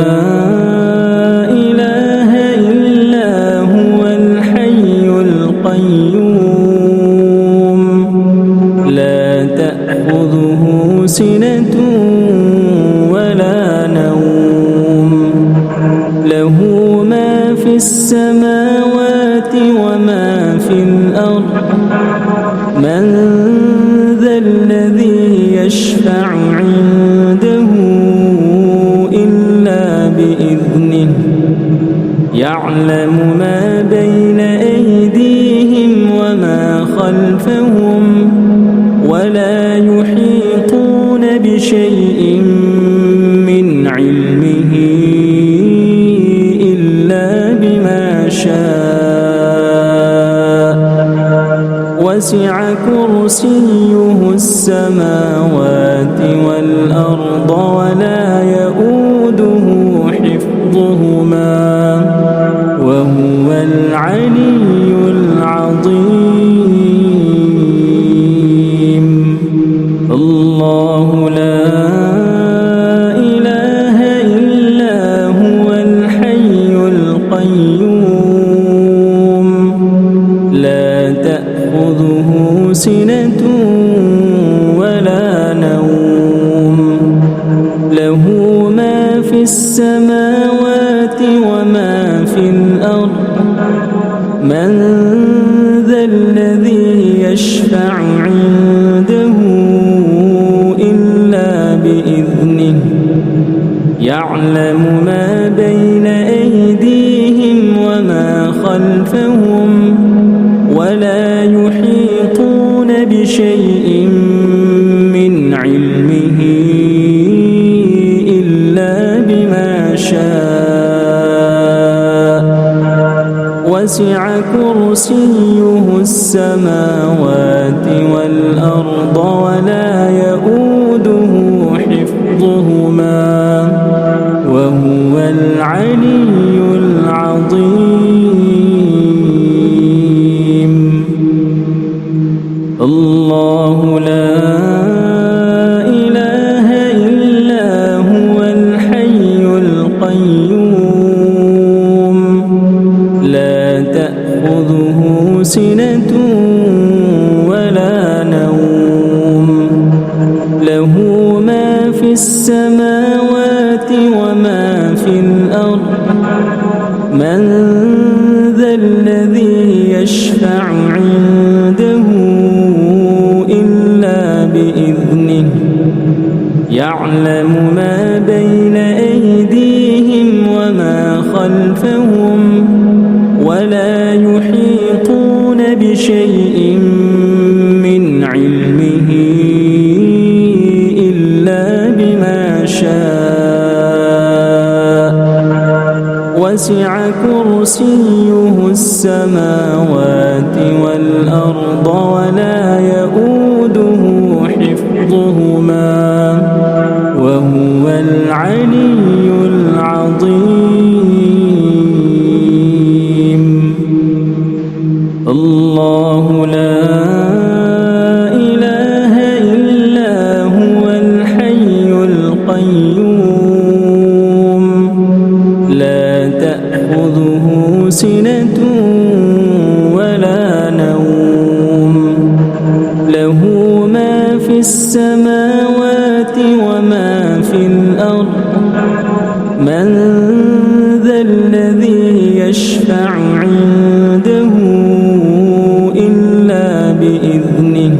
إله إلا هو الحي القيوم لا تأخذه سنة ولا نوم له ما في السماوات وما في الأرض من ذا الذي يشفع عنده إلا بإذنه يعلم ما بين أيديهم وما خلفهم ولا يحيطون بشيء من علمه إلا بما شاء وسع كرسيه السماوات والأرض ولا يؤوده حفظهما وهو العلي العظيم. الله لا إله إلا هو الحي القيوم لا تأخذه سنة ولا نوم له ما في السماوات وما في الأرض من ذا الذي يشفع عنده إلا بإذنه يعلم ما بين أيديهم وما خلفهم ولا يحيطون بشيء من علمه إلا بما شاء وسع كرسيه السماوات والأرض ولا يؤوده حفظهما وهو العلي العظيم. الله لا إله إلا هو الحي القيوم لا تأخذه سنة ولا نوم له ما في السماوات وما في الأرض من ذا الذي يشفع عنده إلا بإذنه يعلم ما بين أيديهم وما خلفهم ولا يحيطون بشيء من علمه إلا بما شاء وسع كرسيه السماوات والأرض ولا يؤوده حفظهما وهو العلي العظيم. الله لا إله إلا هو الحي القيوم لا تأخذه سنة ولا نوم له ما في السماوات وما في الأرض من ذا الذي يشفع عنده إلا بإذنه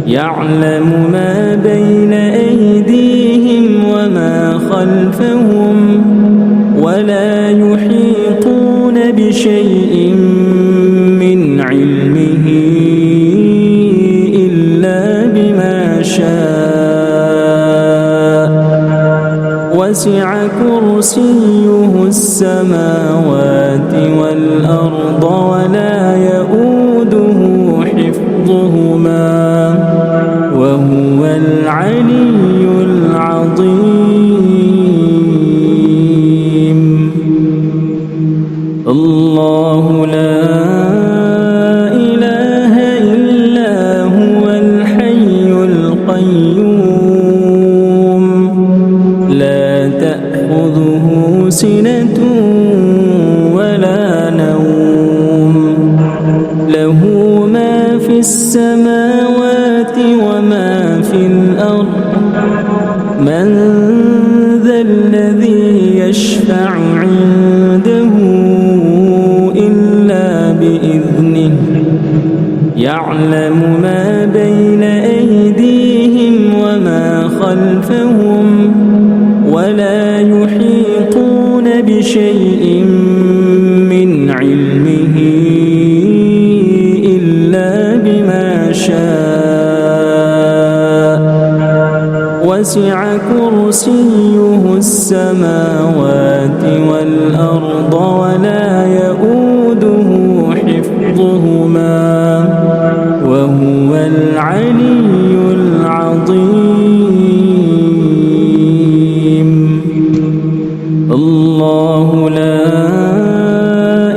يعلم ما بين أيديهم وما خلفهم ولا يحيطون بشيء من علمه إلا بما شاء وسع كرسيه السماوات والأرض ولا يؤوده حفظهما وهو العلي العظيم. الله لا إله إلا هو الحي القيوم لا تأخذه سنة ولا نوم له ما في السماوات وما في الأرض من ذا الذي يشفع عنده إلا بإذنه يعلم ما بين أيديهم وما خلفهم ولا يحيطون بشيء من علمه إلا بما شاء وسع كرسيه السماوات والأرض ولا يؤوده حفظهما وهو العلي العظيم. الله لا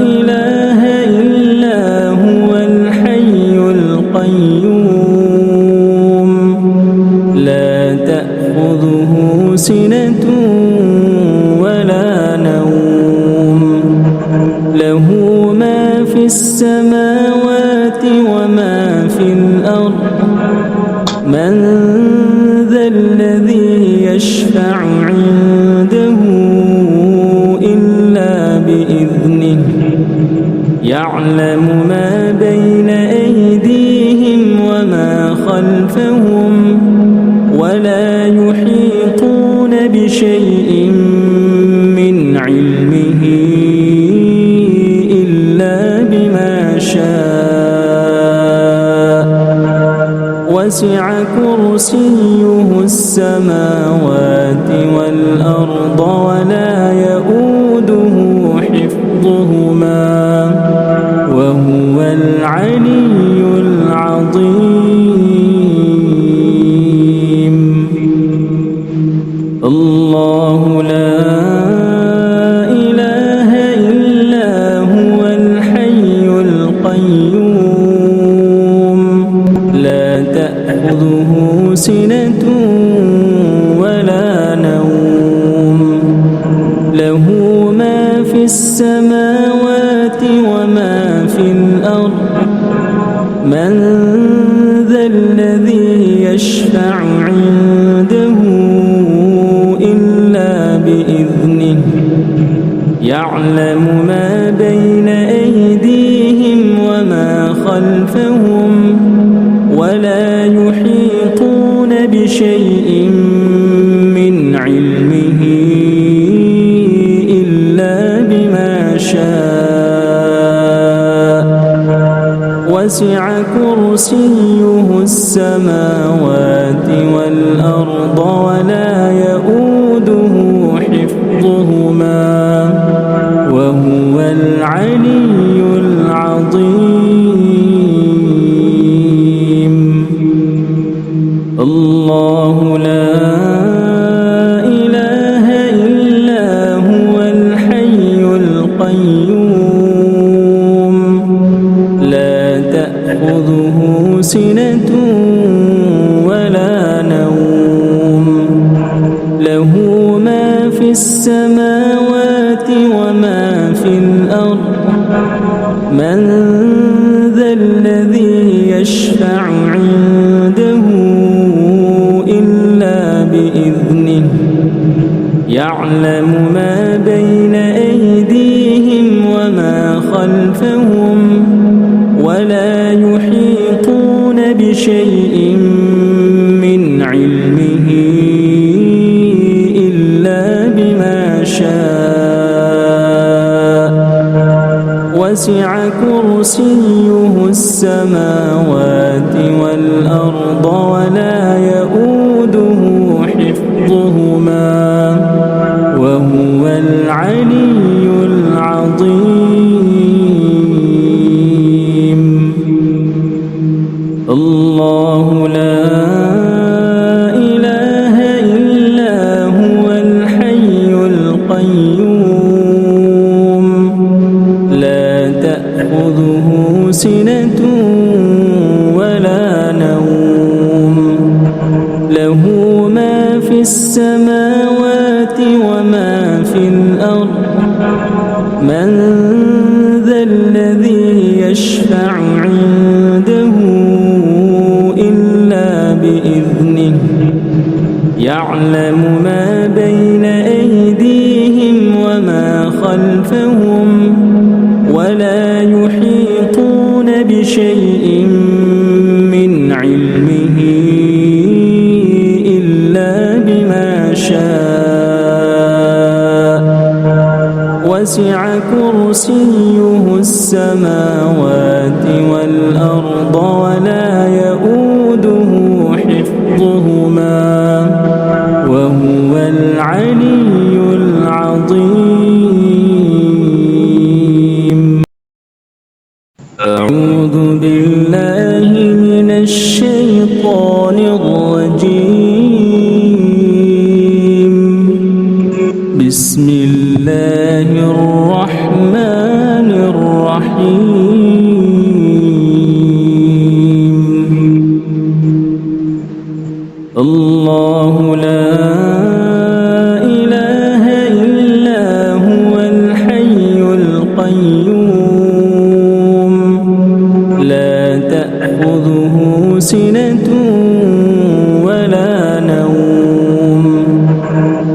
إله إلا هو الحي القيوم لا تأخذه سنة ولا نوم له ما في السماوات وما في الأرض من ذا الذي يشفع عنده إلا بإذنه يعلم ما بين أيديهم وما خلفهم ولا يحيطون بشيء من علمه إلا بما شاء وسع كرسيه السماوات والأرض ولا يؤوده حفظهما وهو العلي العظيم. الله لا إله إلا هو الحي القيوم لا تأخذه سنة ولا نوم وسع كرسيه السماوات والأرض ولا يؤوده حفظهما وهو العلي العظيم. الله لا إله إلا هو الحي القيوم لا تأخذه سنة ولا نوم له ما في السماوات وما في الأرض من ذا الذي يشفع عنده إلا بإذنه يعلم ما بين أيديهم وما خلفهم ولا يحيطون بشيء من علمه إلا بما شاء وسع كرسيه السماوات والأرض ولا يؤوده حفظهما وهو العلي العظيم. الله لا إله إلا هو الحي القيوم لا تأخذه سنة ولا نوم له ما في السماوات وما في الأرض من ذا الذي يشفع عنده إلا بإذنه يعلم ما بين أيديهم وما خلفهم ولا يحيطون بشيء من علمه إلا بما شاء وسع كرسيه السماوات والأرض ولا يؤوده حفظهما وهو العلي العظيم. أعوذ بالله من الشيطان الرجيم. بسم الله الرحمن الرحيم. الله لا إله إلا هو الحي القيوم لا تأخذه سنة ولا نوم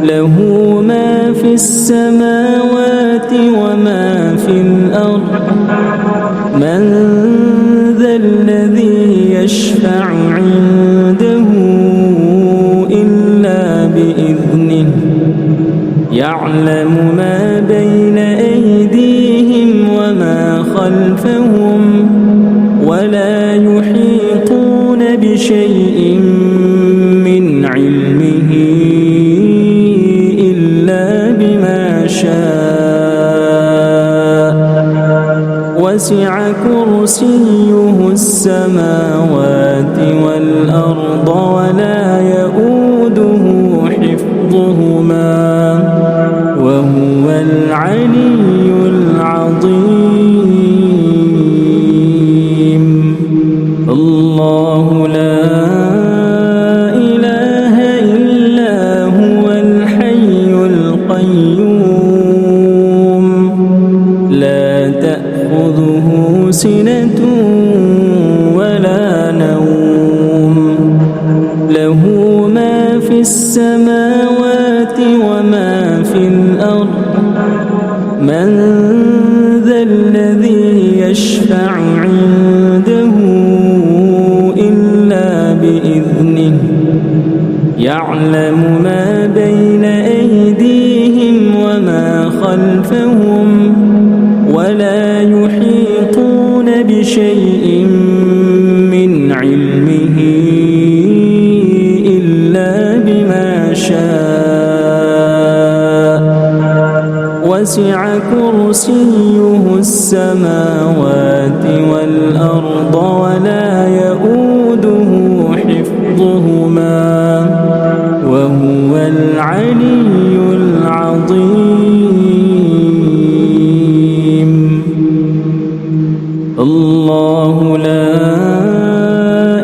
له ما في السماوات وما في الأرض من ذا الذي يشفع عنده إلا بإذنه يعلم ما بين أيديهم وما خلفهم ولا يحيطون بشيء من علمه إلا بما شاء وسع كرسيه السماوات والأرض ولا يؤوده حفظهما وهو العلي العظيم. الله لا إله إلا هو الحي القيوم لا تأخذه سنة ولا نوم له ما في السماوات وما في الأرض من ذا الذي يشفع عنده إلا بإذنه يعلم ما بين أيديهم وما خلفهم ولا يحيطون بشيء وسع كرسيه السماوات والأرض ولا يؤوده حفظهما وهو العلي العظيم. الله لا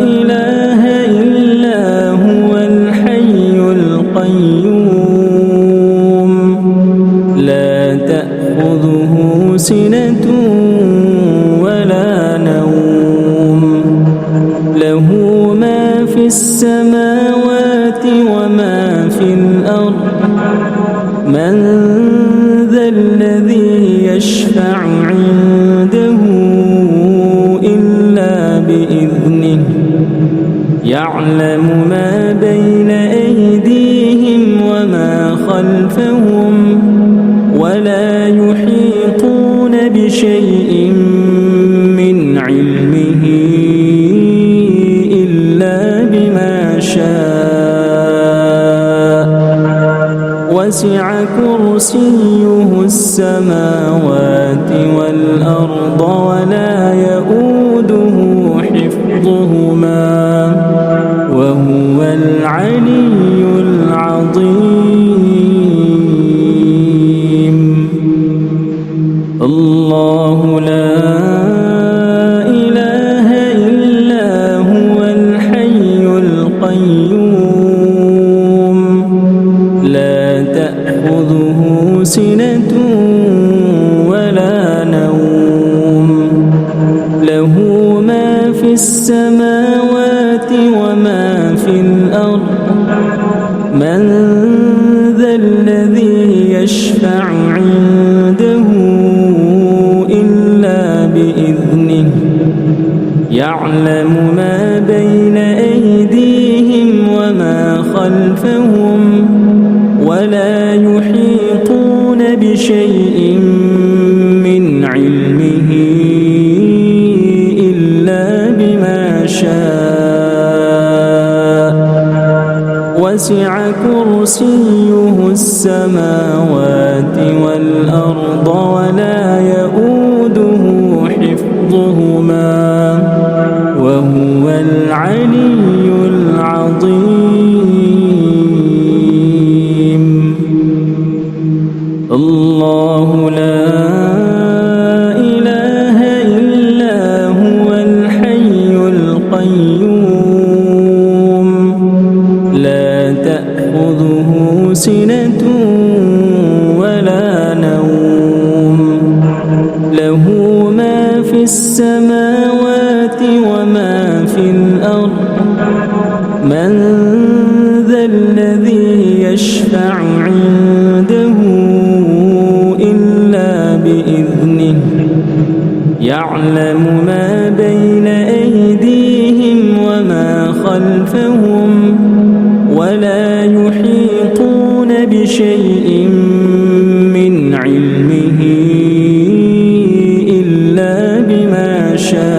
إله إلا هو الحي القيوم لا تأخذه سنة ولا نوم له ما في السماوات وما في الأرض من ذا الذي يشفع عنده إلا بإذنه يعلم ما بين أيديهم وما خلفهم ولا يحيطون بشيء من علمه إلا بما شاء وسع كرسيه السماوات والأرض ولا يؤوده حفظهما وهو العلي العظيم. الله لا إله إلا هو الحي القيوم لا تأخذه سنة ولا نوم له ما في السماوات وما في الأرض من ذا الذي يشفع عنده إلا بإذنه يعلم ما بين أيديهم وما خلفهم ولا يحيطون بشيء من علمه إلا بما شاء وسع كرسيه السماوات والأرض ولا يؤوده حفظهما وهو العلي العظيم. الله لا إله إلا هو الحي القيوم لا تأخذه سنة ولا نوم له ما في السماوات وما في الأرض من ذا الذي يشفع عنده إلا بإذنه يعلم ما بين أيديهم وما خلفهم ولا يحيطون بشيء من علمه إلا بما شاء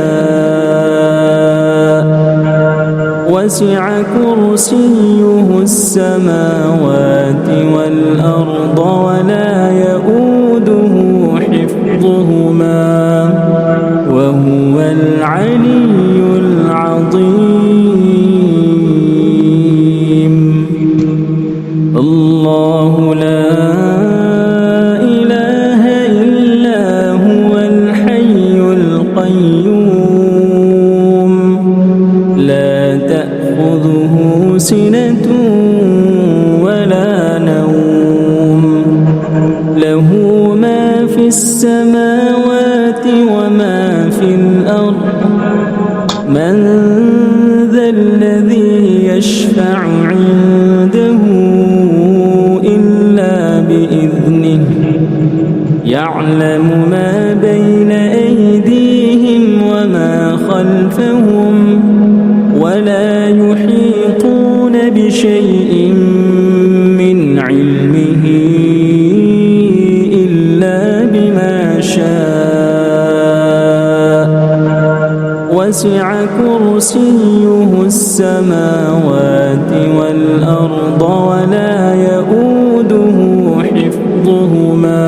وسع كرسيه السماوات والأرض ولا يؤوده حفظهما وهو العلي العظيم. الله لا إله إلا هو الحي القيوم لا تأخذه سنة ولا نوم له ما في السماوات وما في الأرض من ذا الذي يشفع عنده إلا بإذنه يعلم ما بين أيديهم وما خلفهم ولا يحيطون بشيء من علمه إلا بما شاء وسع كرسيه السماوات والأرض ولا يؤوده وهو العلي العظيم. الله لا إله إلا هو الحي القيوم لا تأخذه سنة ولا نوم له ما في السماوات وما في الأرض من ذا الذي يشفع عنده إلا بإذنه يعلم ما بين أيديهم وما خلفهم ولا يحيطون بشيء من علمه إلا بما شاء وسع كرسيه السماوات والأرض ولا يؤوده حفظهما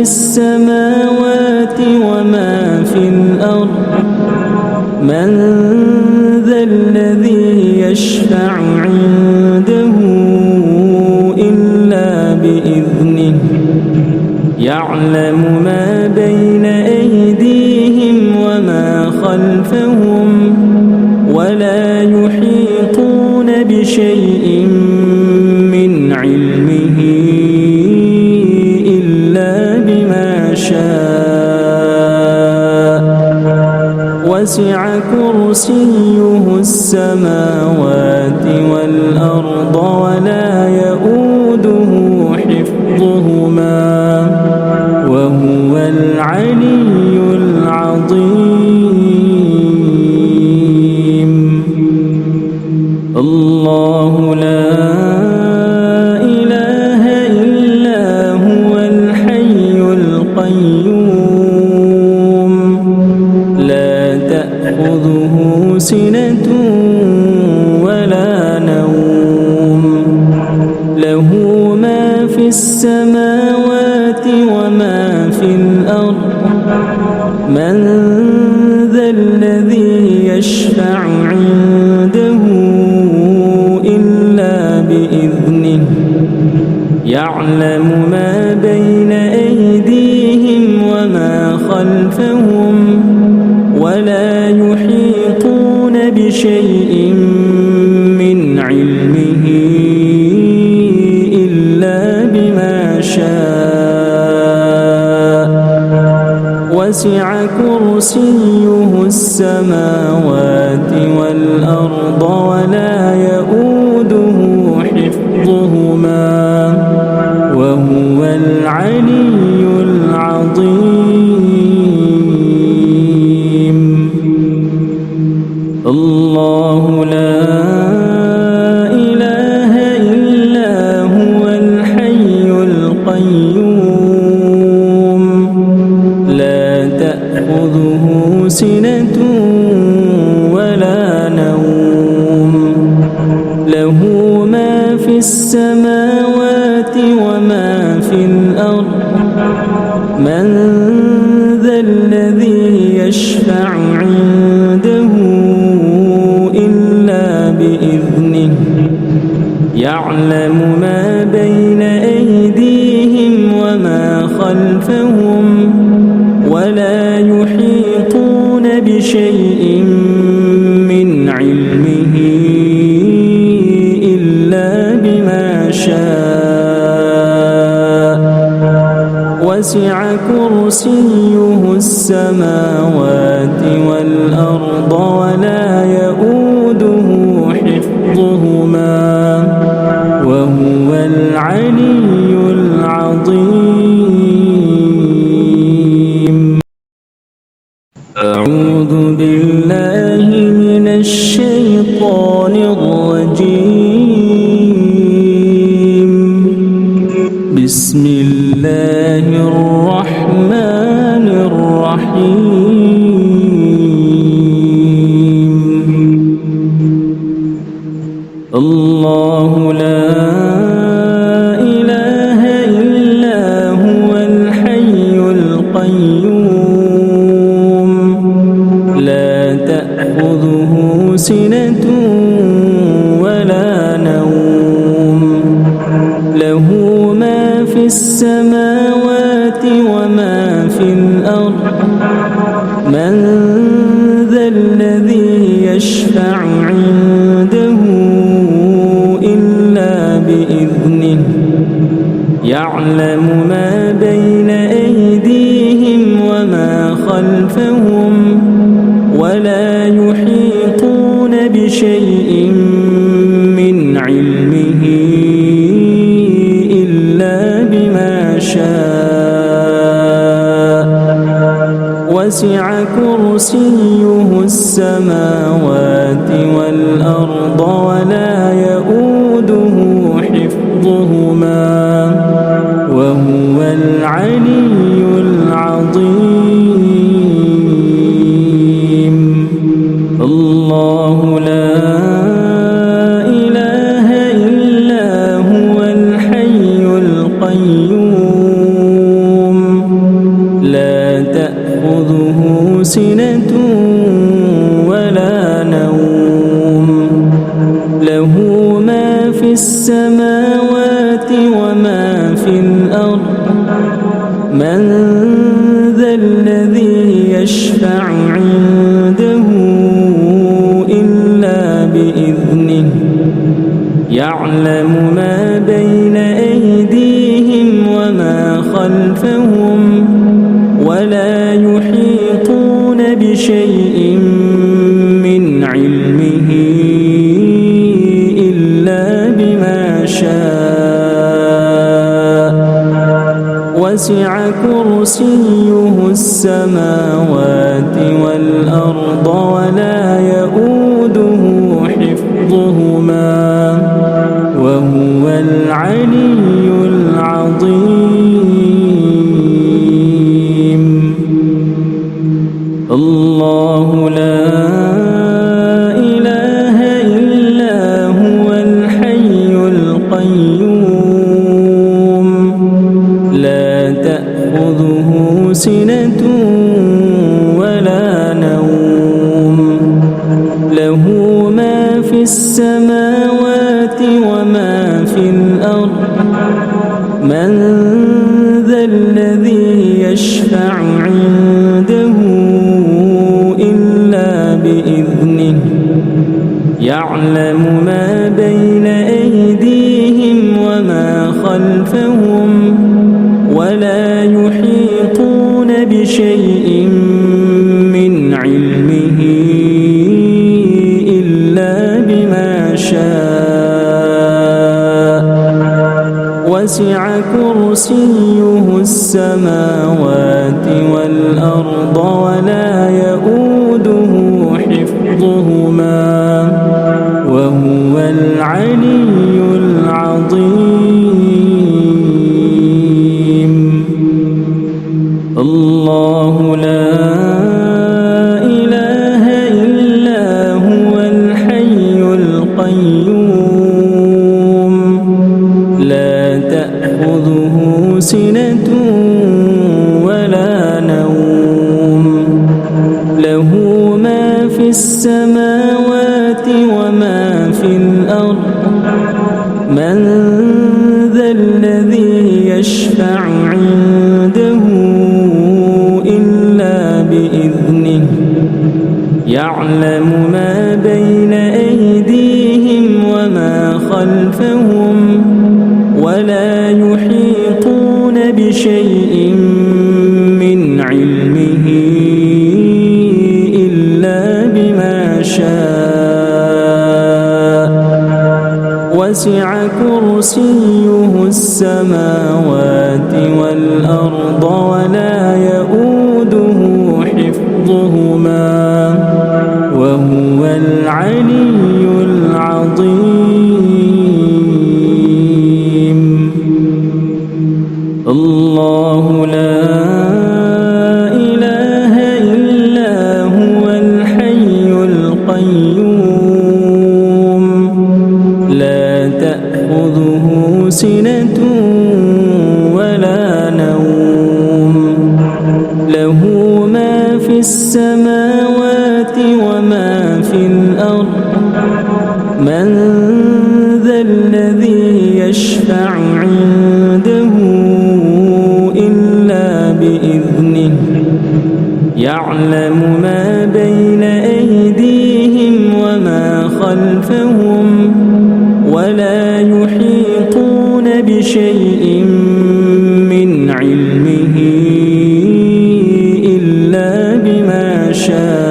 السماوات وما في الأرض من ذا الذي يشفع عنده إلا بإذنه يعلم ما بين أيديهم وما خلفهم ولا يحيطون بشيء من علمه إلا بما شاء وسع كرسيه السماوات والأرض ولا يؤوده حفظهما وهو العلي العظيم. الله لا إله إلا هو الحي القيوم لا تأخذه سنة ولا نوم له ما في السماوات وما في الأرض من ذا الذي يشفع عنده إلا بإذنه يعلم ما بين أيديهم وما خلفهم ولا يحيطون بشيء من علمه إلا بما شاء وسع كرسيه السماوات والأرض ولا يؤوده حفظهما وهو العلي العظيم. الله لا إله إلا هو الحي القيوم لا تأخذه سنة ولا نوم له ما في السماوات وما في الأرض من ذا الذي يشفع عنده إلا بإذنه يعلم ما بين أيديهم وما خلفهم ولا يحيطون بشيء من علمه إلا بما شاء وسع كرسيه السماوات والأرض ولا يؤوده حفظهما وهو العلي العظيم. أعوذ بالله من الشيطان الرجيم بسم الله الرحمن الرحيم. الله لا إله إلا هو الحي القيوم لا تأخذه سنة ولا نوم له ما في السماوات وما في الأرض من ذا الذي يشفع عنده إلا بإذنه يعلم ما بين أيديهم وما خلفهم ولا يحيطون بشيء من علمه إلا بما شاء وسع كرسيه السماوات والأرض ولا يؤوده حفظهما وهو العلي العظيم. الله لا إله إلا هو الحي القيوم من ذا الذي يشفع عنده إلا بإذنه يعلم ما بين أيديهم وما خلفهم ولا يحيطون بشيء من علمه إلا بما شاء وسع كرسيه السماوات والأرض ولا يؤوده حفظهما وهو العلي العظيم. الله لا إله إلا هو الحي القيوم لا تأخذه سنة ولا نوم له ما في السماوات وما في الأرض من ذا الذي يشفع عنده إلا بإذنه يعلم ما بين أيديهم وما خلفهم ولا يحيطون بشيء من علمه إلا بما شاء وسع كرسيه السماوات والأرض ولا يؤوده حفظهما وهو العلي العظيم. الله لا إله إلا هو الحي القيوم لا تأخذه سنة ولا نوم له ما في السماوات وما في الأرض من ذا الذي يشفع عنده إلا بإذنه يعلم ما بين أيديهم وما خلفهم ولا يحيطون بشيء من علمه إلا بما شاء وسع كرسيه السماوات والأرض ولا يؤوده حفظهما وهو العلي العظيم. الله لا إله إلا هو الحي القيوم لا تأخذه سنة ولا نوم له ما في السماوات وما في الأرض من ذا الذي يشفع عنده إلا بإذنه يعلم ما بين أيديهم وما خلفهم ولا يحيطون بشيء من علمه إلا بما شاء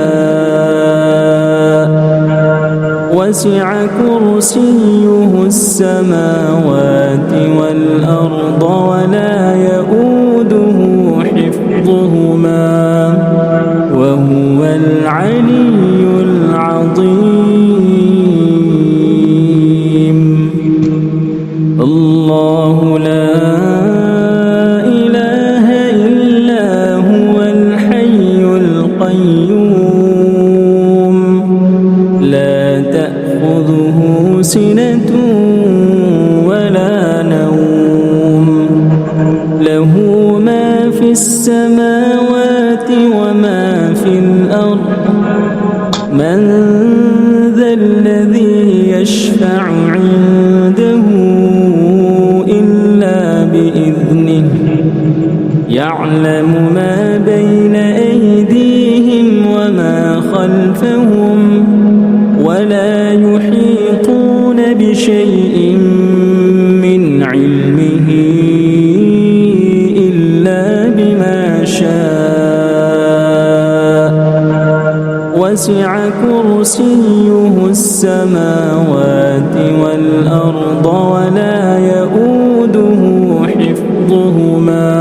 وسع كرسيه السماوات والأرض ولا يؤوده حفظهما وهو العلي العظيم. الله لا إله إلا هو الحي القيوم لا تأخذه سنة ولا نوم له ما في السماوات وما في الأرض من ذا الذي يشفع عنده إلا بإذنه يعلم ما بين أيديهم وما خلفهم ولا يحيطون بشيء من علمه إلا بما شاء وسع كرسيه السماوات والأرض ولا يؤوده حفظهما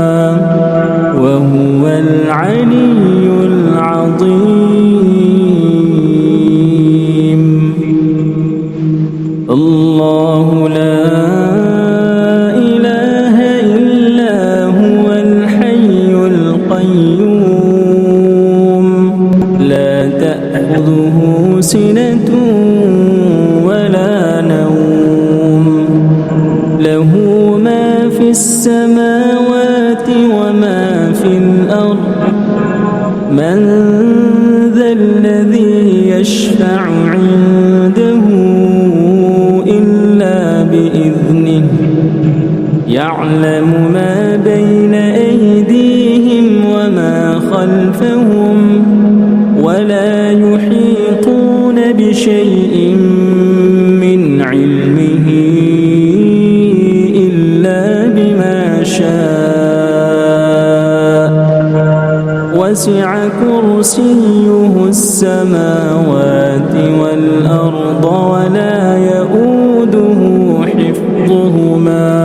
وهو العلي العظيم. الله لا إله إلا هو الحي القيوم لا تأخذه سنة ولا نوم له ما في السماوات وما في الأرض من ذا الذي يشفع عنده إلا بإذنه يعلم ما بين أيديهم وما خلفهم ولا يحيطون بشيء من علمه إلا بما شاء وسع كرسيه السماوات والأرض ولا يؤوده حفظهما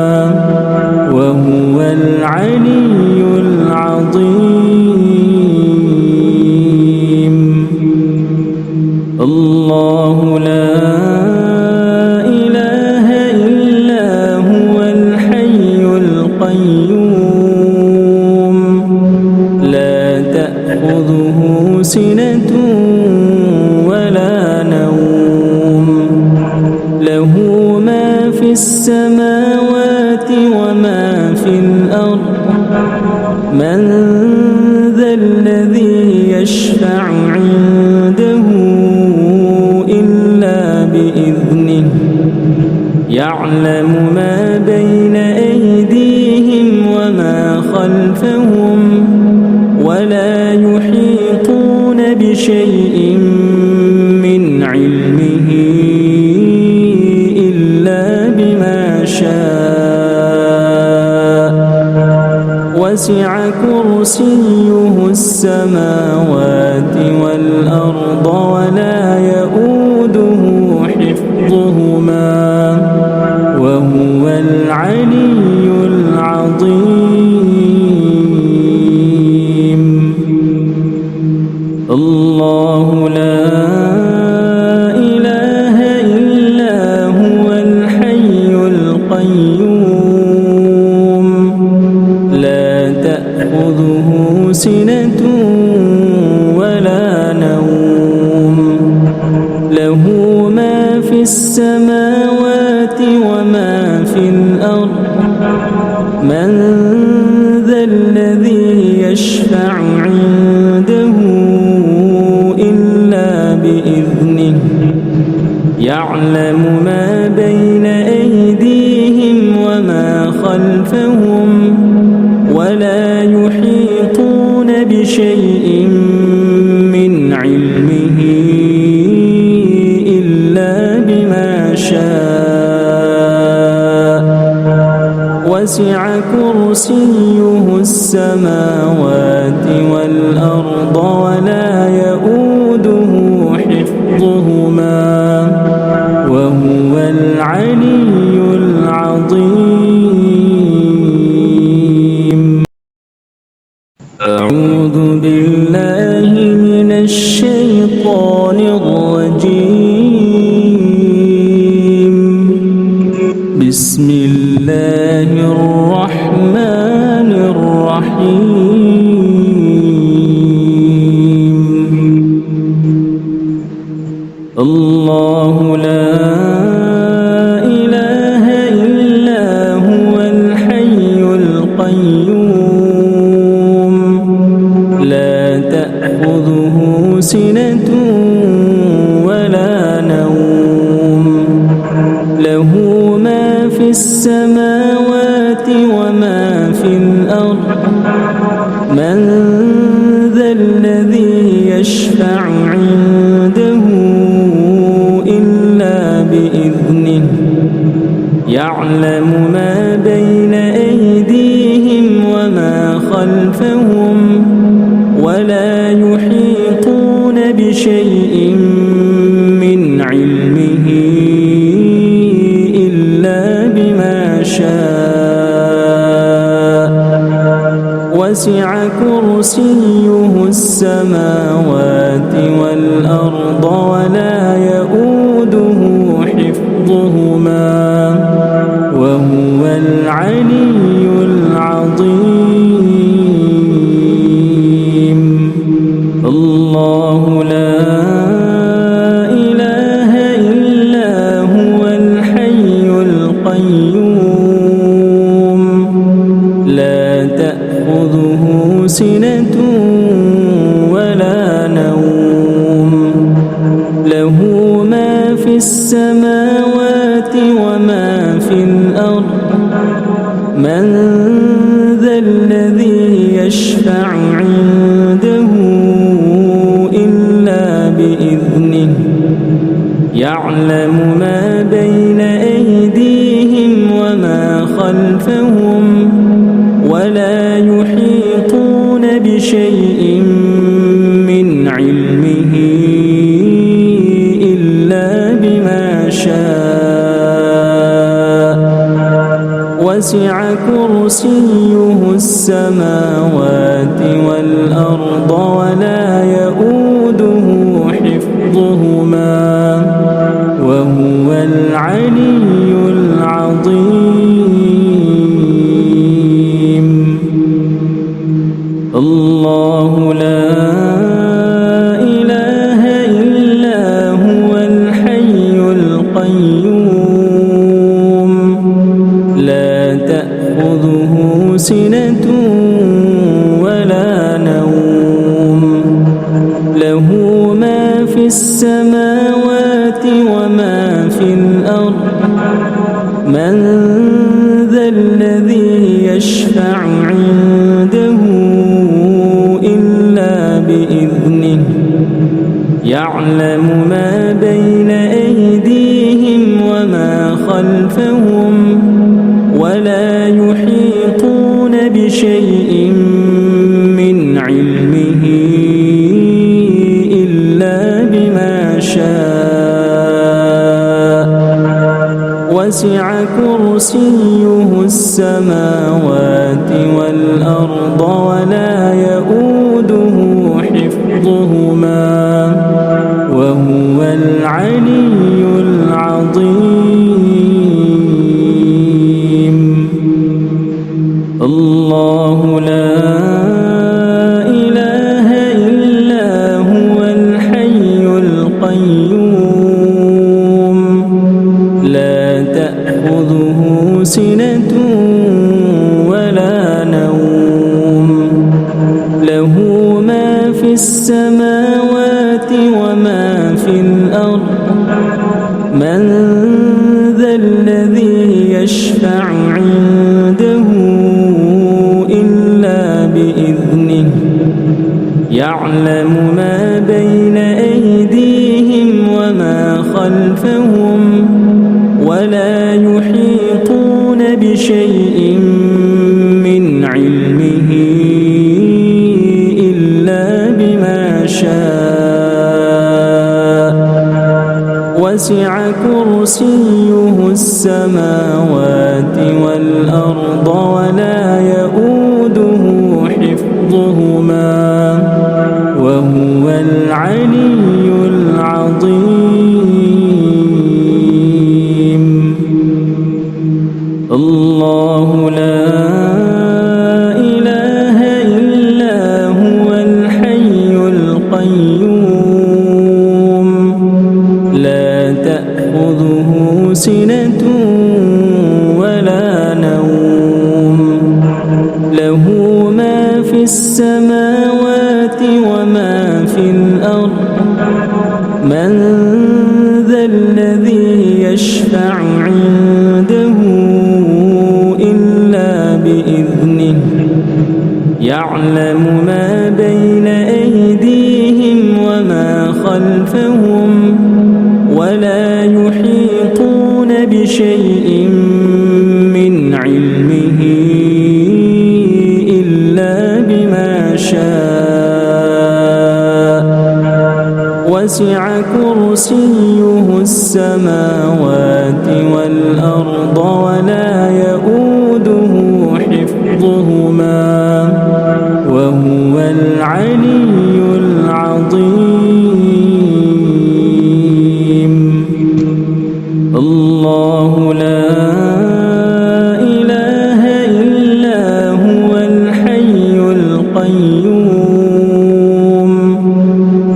وهو العلي العظيم. الله لا إله إلا هو الحي القيوم لا تأخذه سنة ولا نوم له ما في السماوات وما في الأرض من ذا الذي يشفع عنده إلا بإذنه يعلم ما بين أيديهم وما خلفهم ولا يحيطون بشيء من علمه إلا بما شاء وسع كرسيه السماوات والأرض ولا يؤوده حفظهما وهو العلي العظيم. الله لا إله إلا هو الحي القيوم لا تأخذه سنة ولا نوم له ما في السماوات وما في الأرض من ذا الذي يشفع عنده إلا بإذنه يعلم ما بين أيديهم وما خلفهم ولا يحيطون بشيء من علمه إلا بما شاء وسع كرسيه السماوات والأرض ولا يؤوده حفظهما وهو العلي العظيم. أعوذ بالله من الشيطان الرجيم بسم الله الرحمن الرحيم. الله لا إله إلا هو الحي القيوم لا تأخذه سنة ولا نوم له ما في السماوات وما في الأرض من ذا الذي يشفع عنده إلا بإذنه يعلم ما بين أيديهم وما خلفهم ولا يحيطون بشيء من علمه إلا بما شاء وسع كرسيه السماوات والأرض ولا يؤوده حفظهما وهو العلي العظيم. الله لا إله إلا هو الحي القيوم لا تأخذه سنة ولا نوم له ما في السماوات وما في الأرض من ذا الذي يشفع عنده إلا بإذنه يعلم ما بين أيديهم وما خلفهم ولا يحيطون بشيء من علمه إلا بما شاء وسع كرسيه السماوات والأرض ولا يؤوده حفظهما وهو العلي العظيم. الله لا إله إلا هو الحي القيوم لا تأخذه سنة ولا نوم له ما في السماوات وما في الأرض من ذا الذي يشفع عنده إلا بإذنه يعلم ما بين أيديهم وما خلفهم ولا يحيطون بشيء من علمه إلا بما شاء وسع كرسيه السماوات والأرض ولا يؤوده حفظهما وهو العلي العظيم. الله لا إله إلا هو الحي القيوم لا تأخذه سنة ولا نوم له ما في السماوات وما في الأرض من ذا الذي يشفع عنده إلا بإذنه يعلم ما بين أيديهم وما خلفهم ولا يحيطون بشيء من علمه إلا بما شاء وسع كرسيه السماوات والأرض ولا يؤوده حفظهما وهو العلي العظيم. الله لا إله إلا هو الحي القيوم لا تأخذه سنة ولا نوم له ما في السماوات وما في الأرض من ذا الذي يشفع عنده إلا بإذنه يعلم ما بين أيديهم وما خلفهم ولا يحيطون بشيء من علمه إلا بما شاء وسع كرسيه السماوات والأرض ولا يؤوده حفظهما وهو العلي العظيم. الله لا إله إلا هو الحي القيوم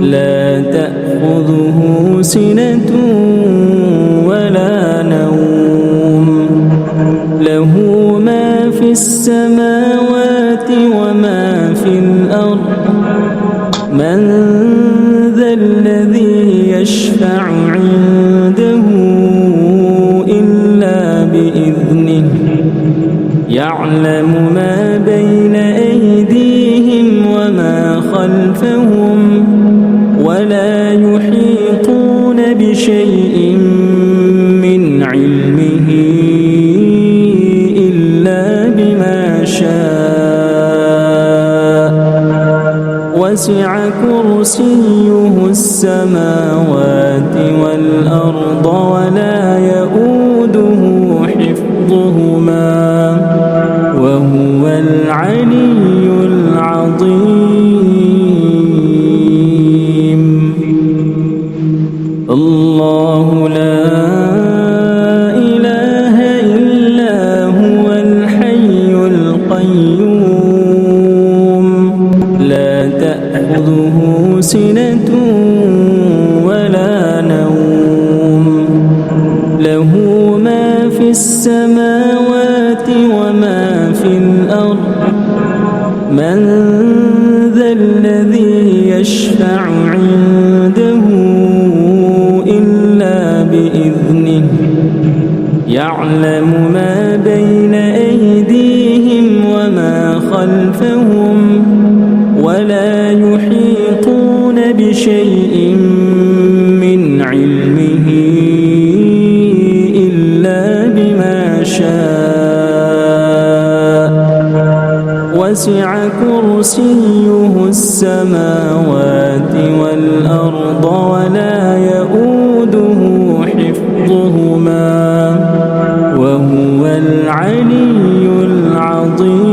لا تأخذه سنة ولا نوم له ما في السماوات وما في الأرض من ذا الذي يشفع عنده إلا بإذنه يعلم ما بين أيديهم وما خلفهم ولا يحيطون بشيء من علمه إلا بما شاء وسع كرسيه السماوات والأرض ولا يؤوده حفظهما وهو العلي العظيم. الله لا إله إلا هو الحي القيوم لا تأخذه سنة ولا نوم له ما في السماوات وما في الأرض من ذا الذي يشفع عنده إلا بإذنه يعلم ما بين أيديهم وما خلفهم ولا يحيطون بشيء من علمه إلا بما شاء وسع كرسيه السماوات والأرض ولا يؤوده حفظهما وهو العلي العظيم.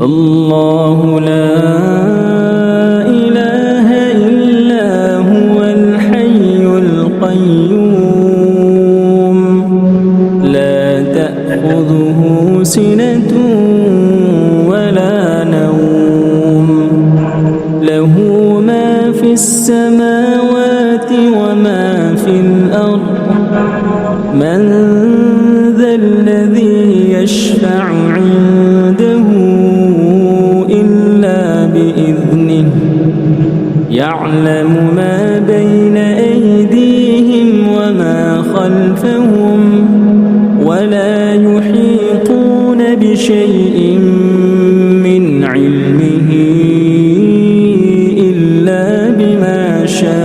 الله لا إله إلا هو الحي القيوم لا تأخذه سنة ولا نوم له ما في السماوات وما في الأرض من ذا الذي يشفع عنده إلا بإذنه يعلم ما بين أيديهم وما خلفهم ولا يحيطون بشيء من علمه إلا بما شاء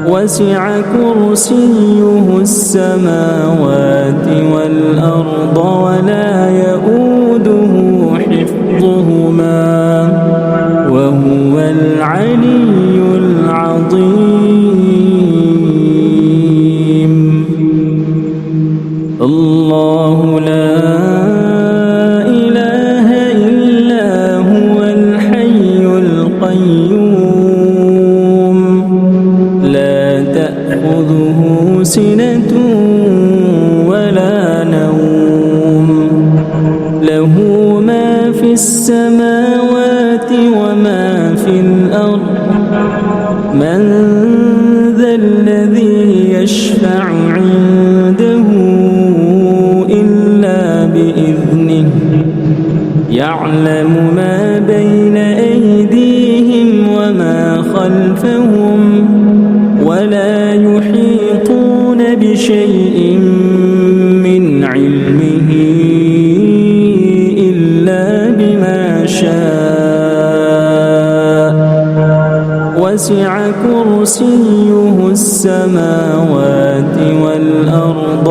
وسع كرسيه السماوات والأرض ولا يؤوده حفظهما وهو العلي العظيم. الله لا إله إلا هو الحي القيوم لا تأخذه سنة ولا نوم له ما في السماوات وما في الأرض من ذا الذي يشفع عنده إلا بإذنه يعلم ما بين أيديهم وما خلفهم ولا يحيطون بشيء شيء من علمه إلا بما شاء وسع كرسيه السماوات والأرض